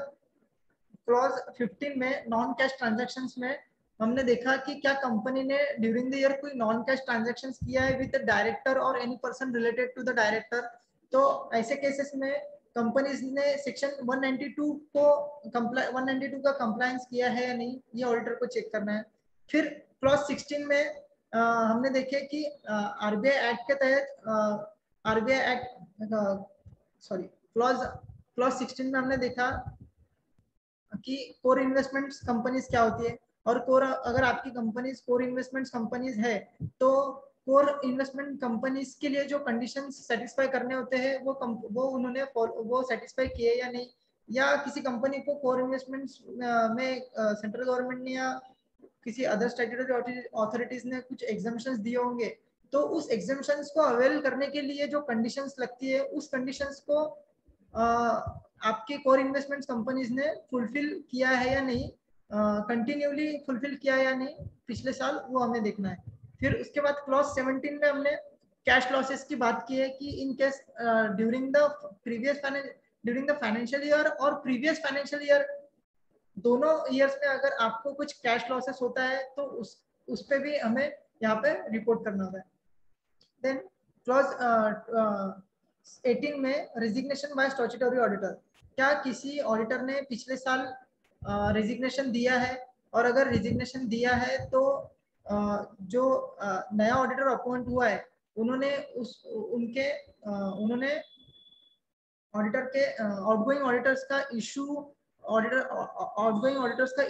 क्लॉज 15 में नॉन कैश ट्रांजैक्शंस में हमने देखा कि क्या कंपनी ने ड्यूरिंग द ईयर कोई नॉन कैश ट्रांजैक्शंस किया है विद द डायरेक्टर और any person related to the director. तो ऐसे केसेस में कंपनीज ने सेक्शन 192 का कंप्लायंस किया है या नहीं, ये ऑडिटर को चेक करना है। फिर क्लॉज 16 में हमने देखे कि आरबीआई एक्ट के तहत क्लॉज 16 में हमने देखा कि कोर इन्वेस्टमेंट्स कंपनीज क्या होती है, और अगर आपकी कंपनीज कोर इन्वेस्टमेंट्स कंपनीज है तो कोर इन्वेस्टमेंट कंपनीज के लिए जो कंडीशंस सेटिस्फाई करने होते हैं वो उन्होंने सेटिस्फाई किए या नहीं, या किसी कंपनी को कोर इन्वेस्टमेंट्स में सेंट्रल गवर्नमेंट ने या किसी अदर स्टैट्यूटरी अथॉरिटीज ने कुछ एग्जम्पशंस दिए होंगे, तो उस एग्जम्पशंस को अवेल करने के लिए जो कंडीशंस लगती है उस कंडीशंस को आपकी कोर इन्वेस्टमेंट कंपनीज ने फुलफिल किया है या नहीं, कंटिन्यूली फुलफिल किया है या नहीं पिछले साल, वो हमें देखना है। फिर उसके बाद क्लॉज 17 में हमने कैश लॉसेस की बात की है कि in case during the financial year और प्रीवियस फाइनेंशियल ईयर दोनों ईयर्स में अगर आपको कुछ कैश लॉसेस होता है तो उस पे भी हमें यहाँ पे रिपोर्ट करना होता है। देन क्लॉज 18 में रेजिग्नेशन बाय स्टैट्यूटरी ऑडिटर, क्या किसी ऑडिटर ने पिछले साल रेजिग्नेशन दिया है, और अगर रेजिग्नेशन दिया है तो जो नया ऑडिटर अपॉइंट हुआ है उन्होंने उन्होंने ऑडिटर के आउटगोइंग ऑडिटर्स का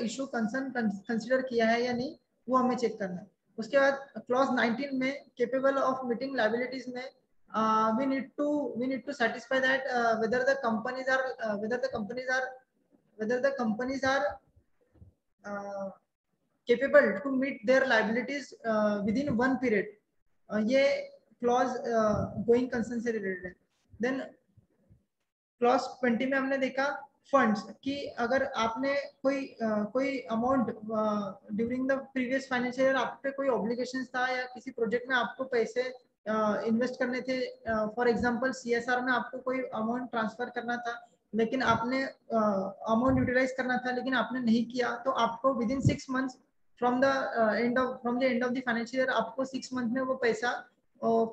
इशू कंसर्न कंसीडर किया है या नहीं, वो हमें चेक करना है। उसके बाद क्लॉज 19 में केपेबल ऑफ मीटिंग लायबिलिटीज में we need to satisfy that whether the companies are capable to meet their liabilities within one period. ये क्लॉज गोइंग कंसर्न से रिलेटेड है। देन क्लॉज 20 में हमने देखा फंड्स कि अगर आपने कोई amount during the previous financial year आप पे कोई ऑब्लिगेशंस था या किसी प्रोजेक्ट में आपको पैसे इन्वेस्ट करने थे, फॉर एग्जांपल CSR में आपको कोई अमाउंट ट्रांसफर करना था लेकिन आपने अमाउंट यूटिलाइज करना था लेकिन आपने नहीं किया, तो आपको with in 6 months from the end of the financial year आपको 6 मंथ में वो पैसा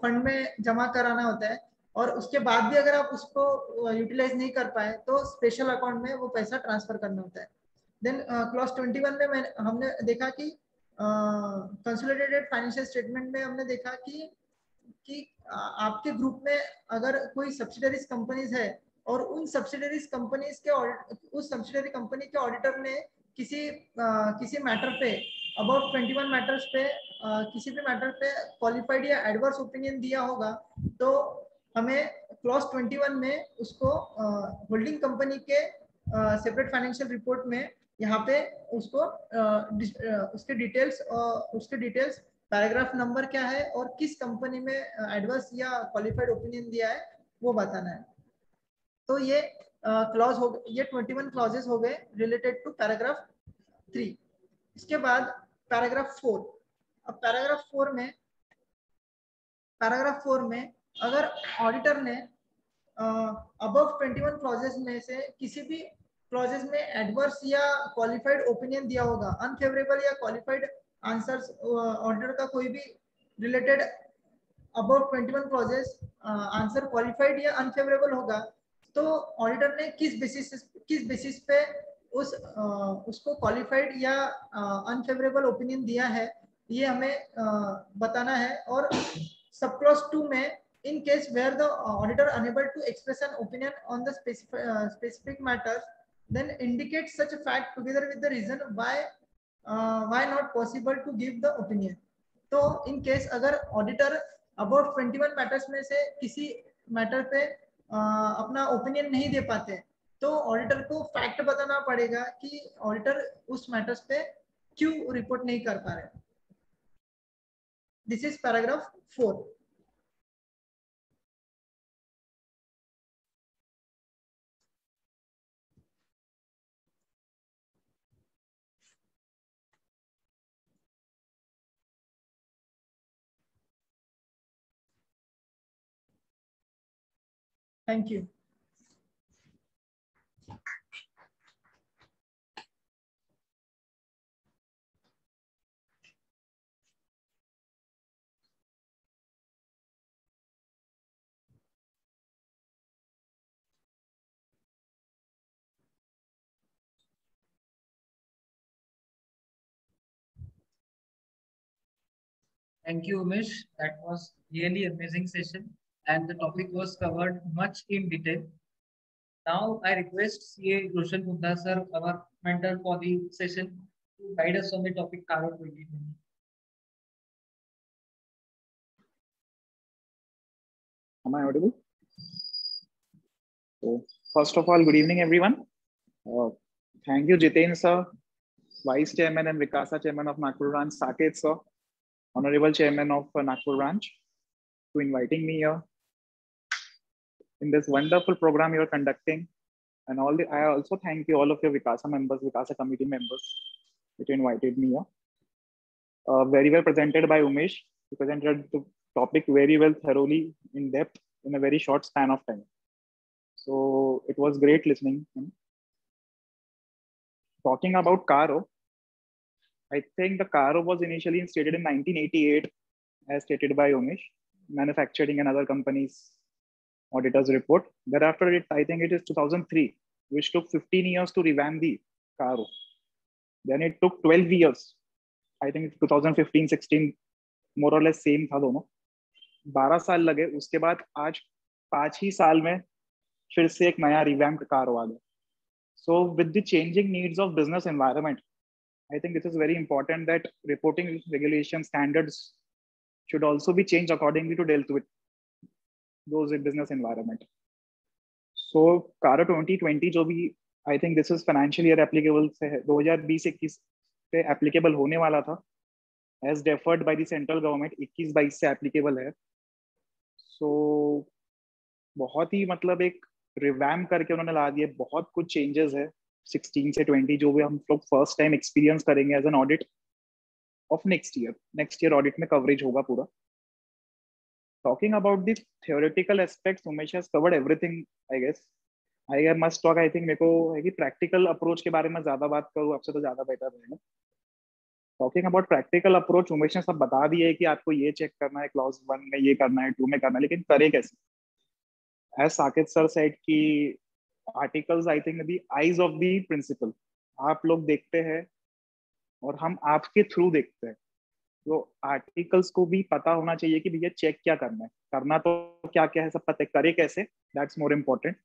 फंड में जमा कराना होता है, और उसके बाद भी अगर आप उसको यूटिलाइज नहीं कर पाए तो स्पेशल अकाउंट में वो पैसा ट्रांसफर करना होता है। देन क्लॉज 21 में हमने देखा कि कंसोलिडेटेड फाइनेंशियल स्टेटमेंट में हमने देखा कि आपके ग्रुप में अगर कोई सब्सिडरीज कंपनीज है और उन सब्सिडरीज कंपनीज के उस सब्सिडरी कंपनी के ऑडिटर ने किसी मैटर पे अबाउट 21 मैटर्स पे किसी भी मैटर पे क्वालिफाइड या एडवर्स ओपिनियन दिया होगा, तो हमें क्लॉज 21 में उसको होल्डिंग कंपनी के सेपरेट फाइनेंशियल रिपोर्ट में यहाँ पे उसको उसके डिटेल्स पैराग्राफ नंबर क्या है और किस कंपनी में एडवर्स या क्वालिफाइड ओपिनियन दिया है वो बताना है। तो ये क्लॉज हो गए, ये 21 क्लॉजेस हो गए रिलेटेड टू पैराग्राफ 3। इसके बाद पैराग्राफ 4। अब पैराग्राफ 4 में अगर ऑडिटर ने अबव 21 क्लॉजेस में से किसी भी क्लॉजेस में एडवर्स या क्वालिफाइड ओपिनियन दिया होगा, अनफेवरेबल या क्वालिफाइड आंसर्स ऑडिटर का कोई भी related about 21 clauses answer qualified या अनफेवरेबल होगा, तो ऑडिटर ने किस बेसिस पे उसको क्वालिफाइड या अनफेवरेबल ओपिनियन दिया है ये हमें बताना है। और सब क्लॉज 2 में in case where the auditor unable to express an opinion on the specific matters, then indicate such a fact together with the reason why not possible to give the opinion. तो in case अगर auditor about 21 matters में से किसी matter पे अपना opinion नहीं दे पाते, तो auditor को fact बताना पड़ेगा कि auditor उस matters पे क्यों report नहीं कर पा रहे। This is paragraph 4. Thank you. Thank you, Umesh. That was really amazing session, and the topic was covered much in detail. Now I request CA Roshan Punda sir, our mentor for the session, to guide us on the topic CARO 2020. Am I audible? So, first of all, good evening, everyone. Thank you, Jiten sir, Vice Chairman and Vikasa Chairman of Nagpur Branch, Saket sir, Honorable Chairman of Nagpur Branch, to inviting me here in this wonderful program you are conducting. And I also thank you all of your Vikasa members, Vikasa committee members, that invited me here. very well presented by Umesh. He presented the topic very well, thoroughly, in depth, in a very short span of time. So it was great listening. Talking about Caro, I think the Caro was initially stated in 1988, as stated by Umesh, manufacturing and other companies' auditor's report. Thereafter, I think it is 2003, which took 15 years to revamp the Caro. Then it took 12 years. I think 2015-16 more or less same था दोनों. 12 साल लगे. उसके बाद आज 5 ही साल में फिर से एक नया revamped Caro आ गया. So with the changing needs of business environment, I think it is very important that reporting regulation standards should also be changed accordingly to deal with those in business environment. So Caro 2020 जो भी, I think this is financial year applicable से है, 2020-21 पे applicable होने वाला था, as deferred by the central government 21-22 से applicable है. So बहुत ही मतलब एक revamp करके उन्होंने ला दिए, बहुत कुछ changes है 16 से 20 जो भी हम लोग first time experience करेंगे as an audit of next year audit में coverage होगा पूरा. Talking about the theoretical aspects, Umesh has covered everything, I guess. I must talk, I think मेरे को है कि practical approach के बारे में ज़्यादा बात करूँ आपसे तो ज़्यादा better रहेगा. Talking about practical approach, Umesh ने सब बता दिया है कि आपको ये चेक करना है, clause 1 में ये करना है, 2 में करना है, लेकिन करे कैसे? As Saket sir said कि articles, I think the eyes of the principal. आप लोग देखते हैं और हम आपके थ्रू देखते हैं. तो आर्टिकल्स को भी पता होना चाहिए कि भैया चेक क्या करना है, करना तो क्या क्या है सब पता है, करे कैसे, दैट्स मोर इम्पोर्टेंट.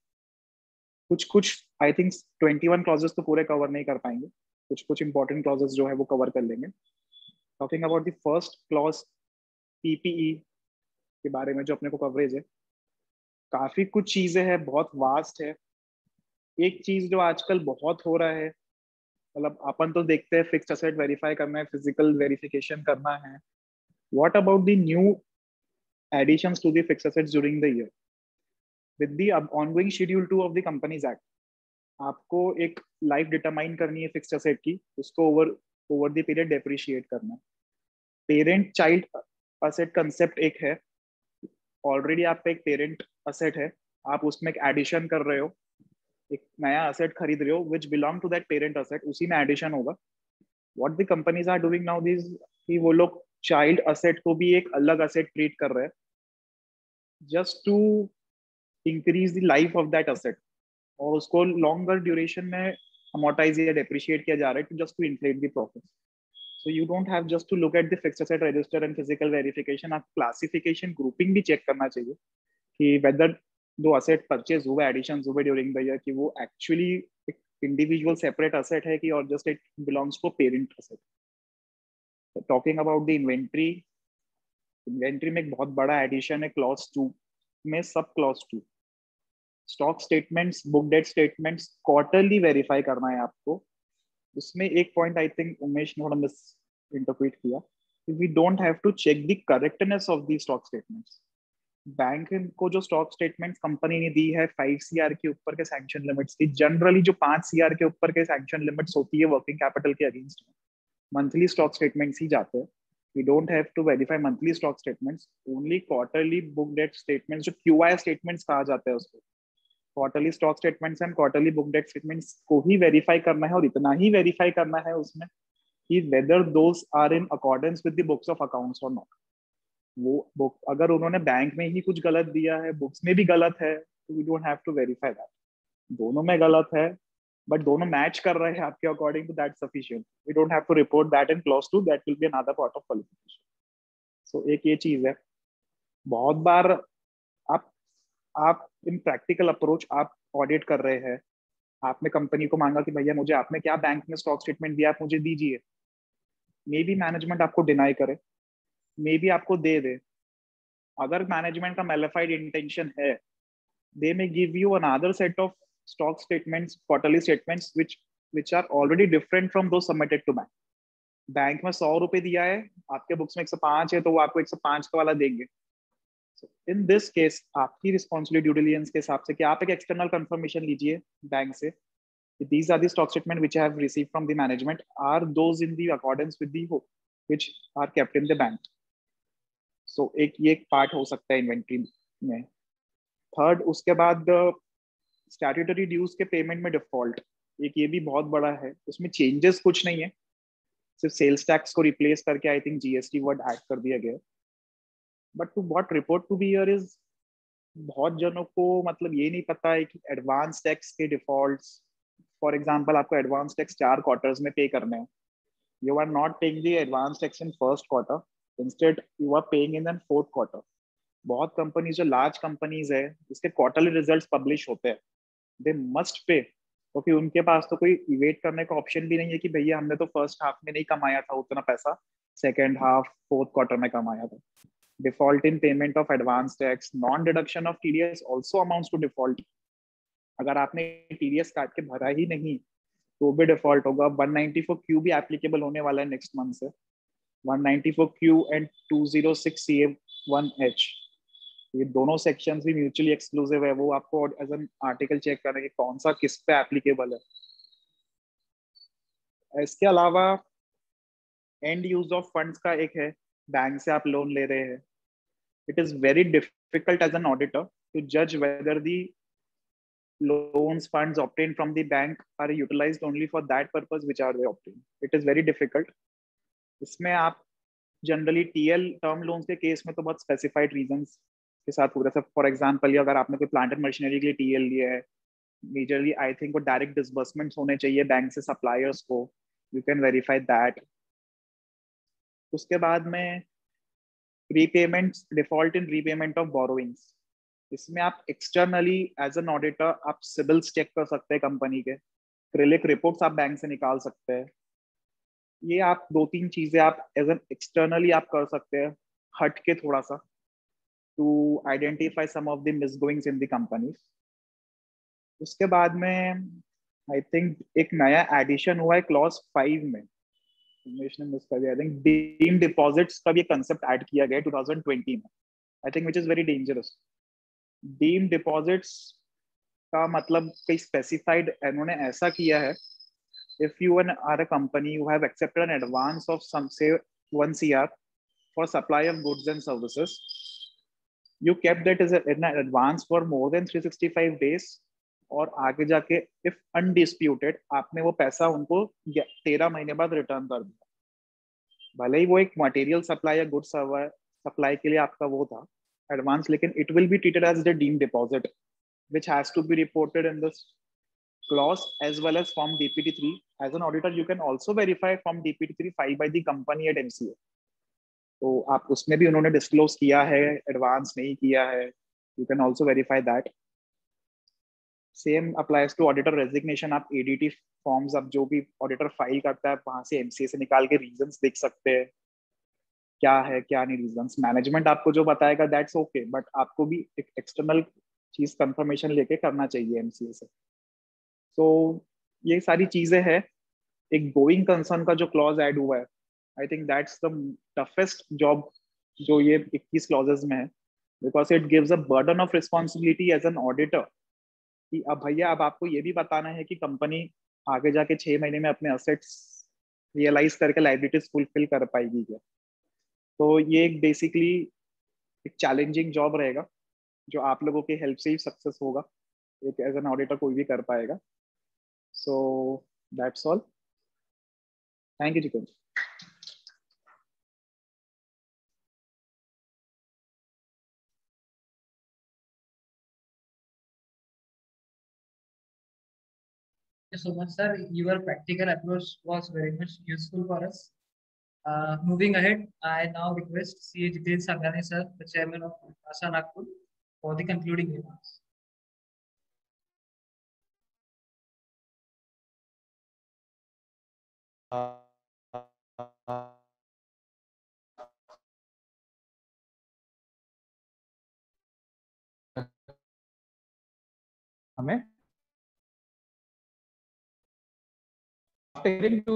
कुछ आई थिंक 21 क्लॉजेस तो पूरे कवर नहीं कर पाएंगे, कुछ इंपॉर्टेंट क्लॉजेस जो है वो कवर कर लेंगे. Talking about the first clause PPE के बारे में जो अपने को कवरेज है, काफी कुछ चीजें हैं, बहुत वास्ट है. एक चीज जो आजकल बहुत हो रहा है, मतलब अपन तो देखते हैं फिक्स्ड असेट वेरीफाई करना है, फिजिकल वेरिफिकेशन करना है. What about the new additions to the fixed assets during the year with the ongoing schedule 2 of the companies act? आपको एक लाइफ डिटरमाइन करनी है फिक्स्ड असेट की, उसको ओवर द पीरियड डेप्रिशिएट करना है. पेरेंट चाइल्ड असेट कंसेप्ट एक है, ऑलरेडी आप पे एक पेरेंट असेट है, आप उसमें एक एडिशन कर रहे हो, एक नया असेट खरीद रहे हो which belong to that parent asset, उसी में एडिशन होगा. What the companies are doing now this कि वो लोग चाइल्ड असेट को भी एक अलग असेट ट्रीट कर रहे हैं just to increase the life of that asset, और उसको लॉन्गर ड्यूरेशन में अमोर्टाइज या डेप्रिशिएट किया जा रहा है to just to inflate the profits. So you don't have just to look at the fixed asset register and physical verification. आप classification grouping भी चेक करना चाहिए कि whether जो असेट परचेज हुआ, एडिशन हुए ड्यूरिंग द ईयर, कि वो एक्चुअली एक इंडिविजुअल सेपरेट असेट है कि और just it belongs to parent asset. Talking about the inventory, inventory में एक बहुत बड़ा एडिशन है क्लॉज 2 में, sub clause 2. Stock statements, book debt statements quarterly verify करना है आपको. उसमें एक पॉइंट आई थिंक उमेश ने थोड़ा मिस इंटरप्रेट किया, we don't have to check the correctness of the stock statements. Bank को जो स्टॉक स्टेटमेंट्स कंपनी ने दी है 5 CR के ऊपर के सैंक्शन लिमिट्स की, जनरली जो 5 CR के ऊपर के सैंक्शन लिमिट्स होती है वर्किंग कैपिटल के अगेंस्ट, मंथली स्टॉक स्टेटमेंट्स ही जाते हैं. We don't have to verify monthly stock statements, only quarterly book debt statements, जो QI स्टेटमेंट्स कहा जाता है उसको. Quarterly stock statements and quarterly book debt statements को ही वेरीफाई करना है, और इतना ही वेरीफाई करना है उसमें कि whether those are in accordance with the books of accounts और नॉट. वो बुक अगर उन्होंने बैंक में ही कुछ गलत दिया है, बुक्स में भी गलत है, तो we don't have to verify that. दोनों में गलत है बट दोनों मैच कर रहे हैं आपके according, to that sufficient. We don't have to report that in clause 2, that will be another part of qualification. So एक ये चीज है. बहुत बार आप इन प्रैक्टिकल अप्रोच आप ऑडिट कर रहे हैं, आपने कंपनी को मांगा कि भैया मुझे आपने क्या बैंक में स्टॉक स्टेटमेंट दिया, आप मुझे दीजिए. मे बी मैनेजमेंट आपको डिनाई करे, मे बी आपको दे दे. अगर मैनेजमेंट का मैलिफाइड इंटेंशन है, they may give you another set of stock statements, quarterly statements which are already different from those submitted to bank. Bank में 100 रुपए दिया है, आपके बुक्स में 105 है, तो वो आपको 105 का वाला देंगे. इन दिस केस आपकी रिस्पॉन्सिबिलिटी ड्यू डिलिजेंस के हिसाब से कि आप एक एक्सटर्नल कंफर्मेशन लीजिए बैंक से, these are the stock statement which I have received from the management, are those in the accordance with the which are kept in the bank. So ये एक पार्ट हो सकता है इन्वेंट्री में. Third, उसके बाद स्टैट्यूटरी ड्यूज के payment में डिफॉल्ट, ये भी बहुत बड़ा है. उसमें चेंजेस कुछ नहीं है, सिर्फ सेल्स टैक्स को रिप्लेस करके I think GST word add कर दिया गया. But to what report to be here is, बहुत जनों को मतलब ये नहीं पता है कि एडवांस टैक्स के डिफॉल्ट्स, फॉर एग्जांपल आपको एडवांस टैक्स 4 क्वार्टर्स में पे करने हैं. You are not paying the advance tax in first quarter, instead you are paying in fourth quarter. बहुत कंपनीज जो लार्ज कंपनीज है जिसके क्वार्टरली रिजल्ट्स पब्लिश होते हैं, दे मस्ट पे, क्योंकि उनके पास तो कोई इवेट करने का ऑप्शन भी नहीं है कि भैया हमने तो फर्स्ट हाफ में नहीं कमाया था उतना पैसा, सेकेंड हाफ फोर्थ क्वार्टर में कमाया था. Default in payment of advance tax, non deduction of TDS also amounts to default. अगर आपने टीडीएस काट के भरा ही नहीं तो भी डिफॉल्ट होगा. 194Q भी एप्लीकेबल होने वाला है नेक्स्ट मंथ से. 194Q एंड 206CA1H, ये दोनों सेक्शंस भी म्यूचुअली एक्सक्लूसिव है. वो आपको एज एन आर्टिकल चेक करना है कि कौन सा किस पे एप्लीकेबल है. इसके अलावा एंड यूज ऑफ फंड्स का एक है, बैंक से आप लोन ले रहे हैं. It is very difficult as an auditor to जज whether the loans funds obtained from the bank are utilized only for that purpose which are they obtained. It is very difficult. इसमें आप generally TL term loans के case में तो बहुत specified reasons के साथ होता है. फॉर एग्जांपल अगर आपने कोई प्लांट एंड मशीनरी के लिए टीएल लिया है, मेजरली आई थिंक वो डायरेक्ट डिसबर्समेंट्स होने चाहिए बैंक से सप्लायर्स को. You can verify that. उसके बाद में repayments, default in repayment of borrowings. इसमें आप एक्सटर्नली एज एन ऑडिटर आप सिबिल्स चेक कर सकते हैं कंपनी के, क्रेडिट रिपोर्ट्स आप बैंक से निकाल सकते हैं. ये आप 2-3 चीजें आप एज एन एक्सटर्नली आप कर सकते हैं हट के थोड़ा सा, to identify some of the misgoings in the companies. उसके बाद में आई थिंक एक नया एडिशन हुआ है क्लॉज 5 में, मिस कर दिया. आई थिंक डीम्ड डिपॉजिट्स का भी कंसेप्ट ऐड किया गया 2020 में, I think which is very dangerous. Deemed deposits का मतलब कई स्पेसिफाइड इन्होंने ऐसा किया है, if you are a company you have accepted an advance of some say 1 CR for supply of goods and services, you kept that as an advance for more than 365 days, और आगे जाके if undisputed आपने वो पैसा उनको 13 महीने बाद return कर दिया. भले ही वो एक मटेरियल सप्लाई या गुड सप्लाई के लिए आपका वो था एडवांस, लेकिन it will be treated as the deemed deposit which has to be reported in this clause as well as form DPT3. As an auditor you can also verify form DPT3 filed by the company at MCA. तो आप उसमें भी उन्होंने disclose किया है, advance नहीं किया है. You can also verify that. Same applies to auditor resignation. आप ADT फॉर्म्स आप जो भी ऑडिटर फाइल करता है वहां से MCA से निकाल के रीजंस देख सकते हैं, क्या है क्या नहीं रीजंस. मैनेजमेंट आपको जो बताएगा दैट्स ओके, बट आपको भी एक एक्सटर्नल चीज कंफर्मेशन लेके करना चाहिए MCA से. तो ये सारी चीजें हैं. एक गोइंग कंसर्न का जो क्लॉज ऐड हुआ है, I think that's the toughest job जो ये 21 क्लॉजेस में है, because it gives a burden of responsibility as an auditor कि अब भैया अब आपको ये भी बताना है कि कंपनी आगे जाके 6 महीने में अपने असेट्स रियलाइज करके लाइबिलिटीज फुलफिल कर पाएगी क्या. तो ये एक बेसिकली एक चैलेंजिंग जॉब रहेगा जो आप लोगों की हेल्प से ही सक्सेस होगा, एक एज एन ऑडिटर कोई भी कर पाएगा. So that's all. Thank you, Jiten. Thank you so much, sir. Your practical approach was very much useful for us. Moving ahead, I now request CA Jiten Sanghani, sir, the chairman of Vikasa Nagpur, for the concluding remarks. हमें after to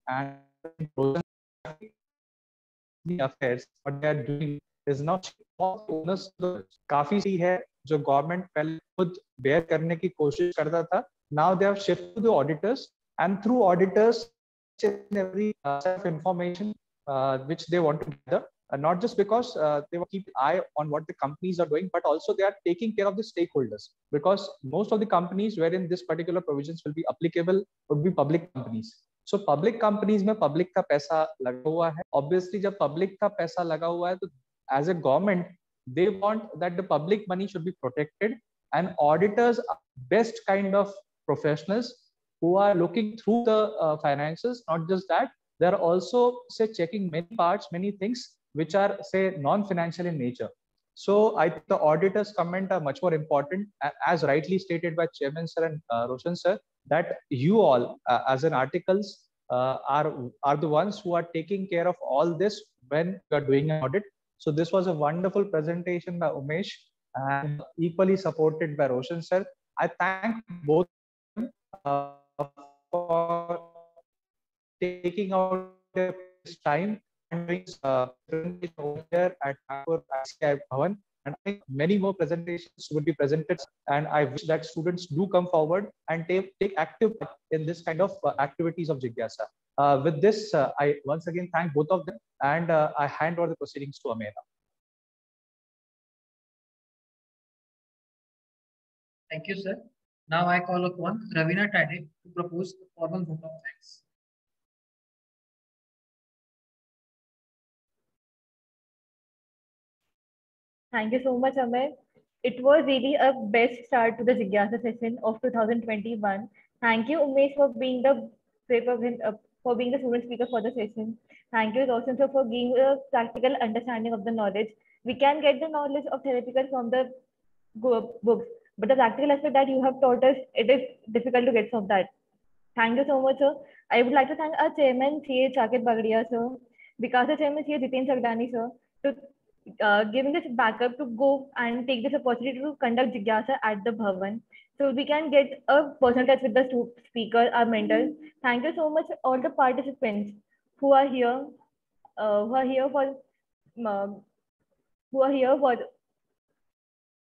and the affairs what they are doing is not owners. काफी सी है जो government पहले खुद bear करने की कोशिश करता था. Now they have shifted to the auditors, and through auditors and every set of information which they want to gather. Not just because they will keep an eye on what the companies are doing, but also they are taking care of the stakeholders, because most of the companies wherein this particular provisions will be applicable would be public companies. So public companies में public का पैसा लगा हुआ है. Obviously जब public का पैसा लगा हुआ है तो as a government they want that the public money should be protected, and auditors are best kind of professionals who are looking through the finances. Not just that, they are also say checking many parts, many things which are say non-financial in nature. So I think the auditors' comment are much more important, as rightly stated by Chairman Sir and Roshan Sir, that you all as an articles are the ones who are taking care of all this when you are doing an audit. So this was a wonderful presentation by Umesh and equally supported by Roshan Sir. I thank both for taking out this time and doing presentation over here at Nagpur ICI Bhavan. And I think many more presentations would be presented. And I wish that students do come forward and take active part in this kind of activities of Jigyasa. With this, I once again thank both of them, and I hand over the proceedings to Amena. Thank you, sir. Now I call upon Ravina Tade to propose the formal vote of thanks. Thank you so much, Amir. It was really a best start to the Jigyasa session of 2021. Thank you, Umesh, for being the student speaker for the session. Thank you, Roshan sir, for giving a practical understanding of the knowledge. We can get the knowledge of theoretical from the books, but the practical aspect that you have taught us, it is difficult to get from that. Thank you so much, sir. I would like to thank our chairman, C.A. Chakit Bagadia, sir, Vikasa chairman, C.A. Jiten Sagdani, sir, to giving this backup to go and take this opportunity to conduct Jigyasa at the Bhavan. So we can get a personal touch with the speaker, our mentors. Thank you so much, all the participants who are here, who are here for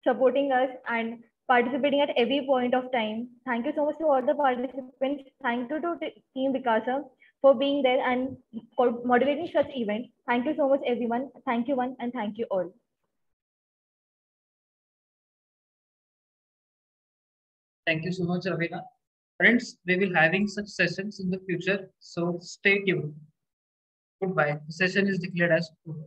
supporting us and participating at every point of time. Thank you so much to all the participants. Thank you to Team Vikasa for being there and for moderating such events. Thank you so much, everyone. Thank you one and thank you all. Thank you so much, Ravina. Friends, we will having such sessions in the future, so stay tuned. Goodbye. The session is declared as over.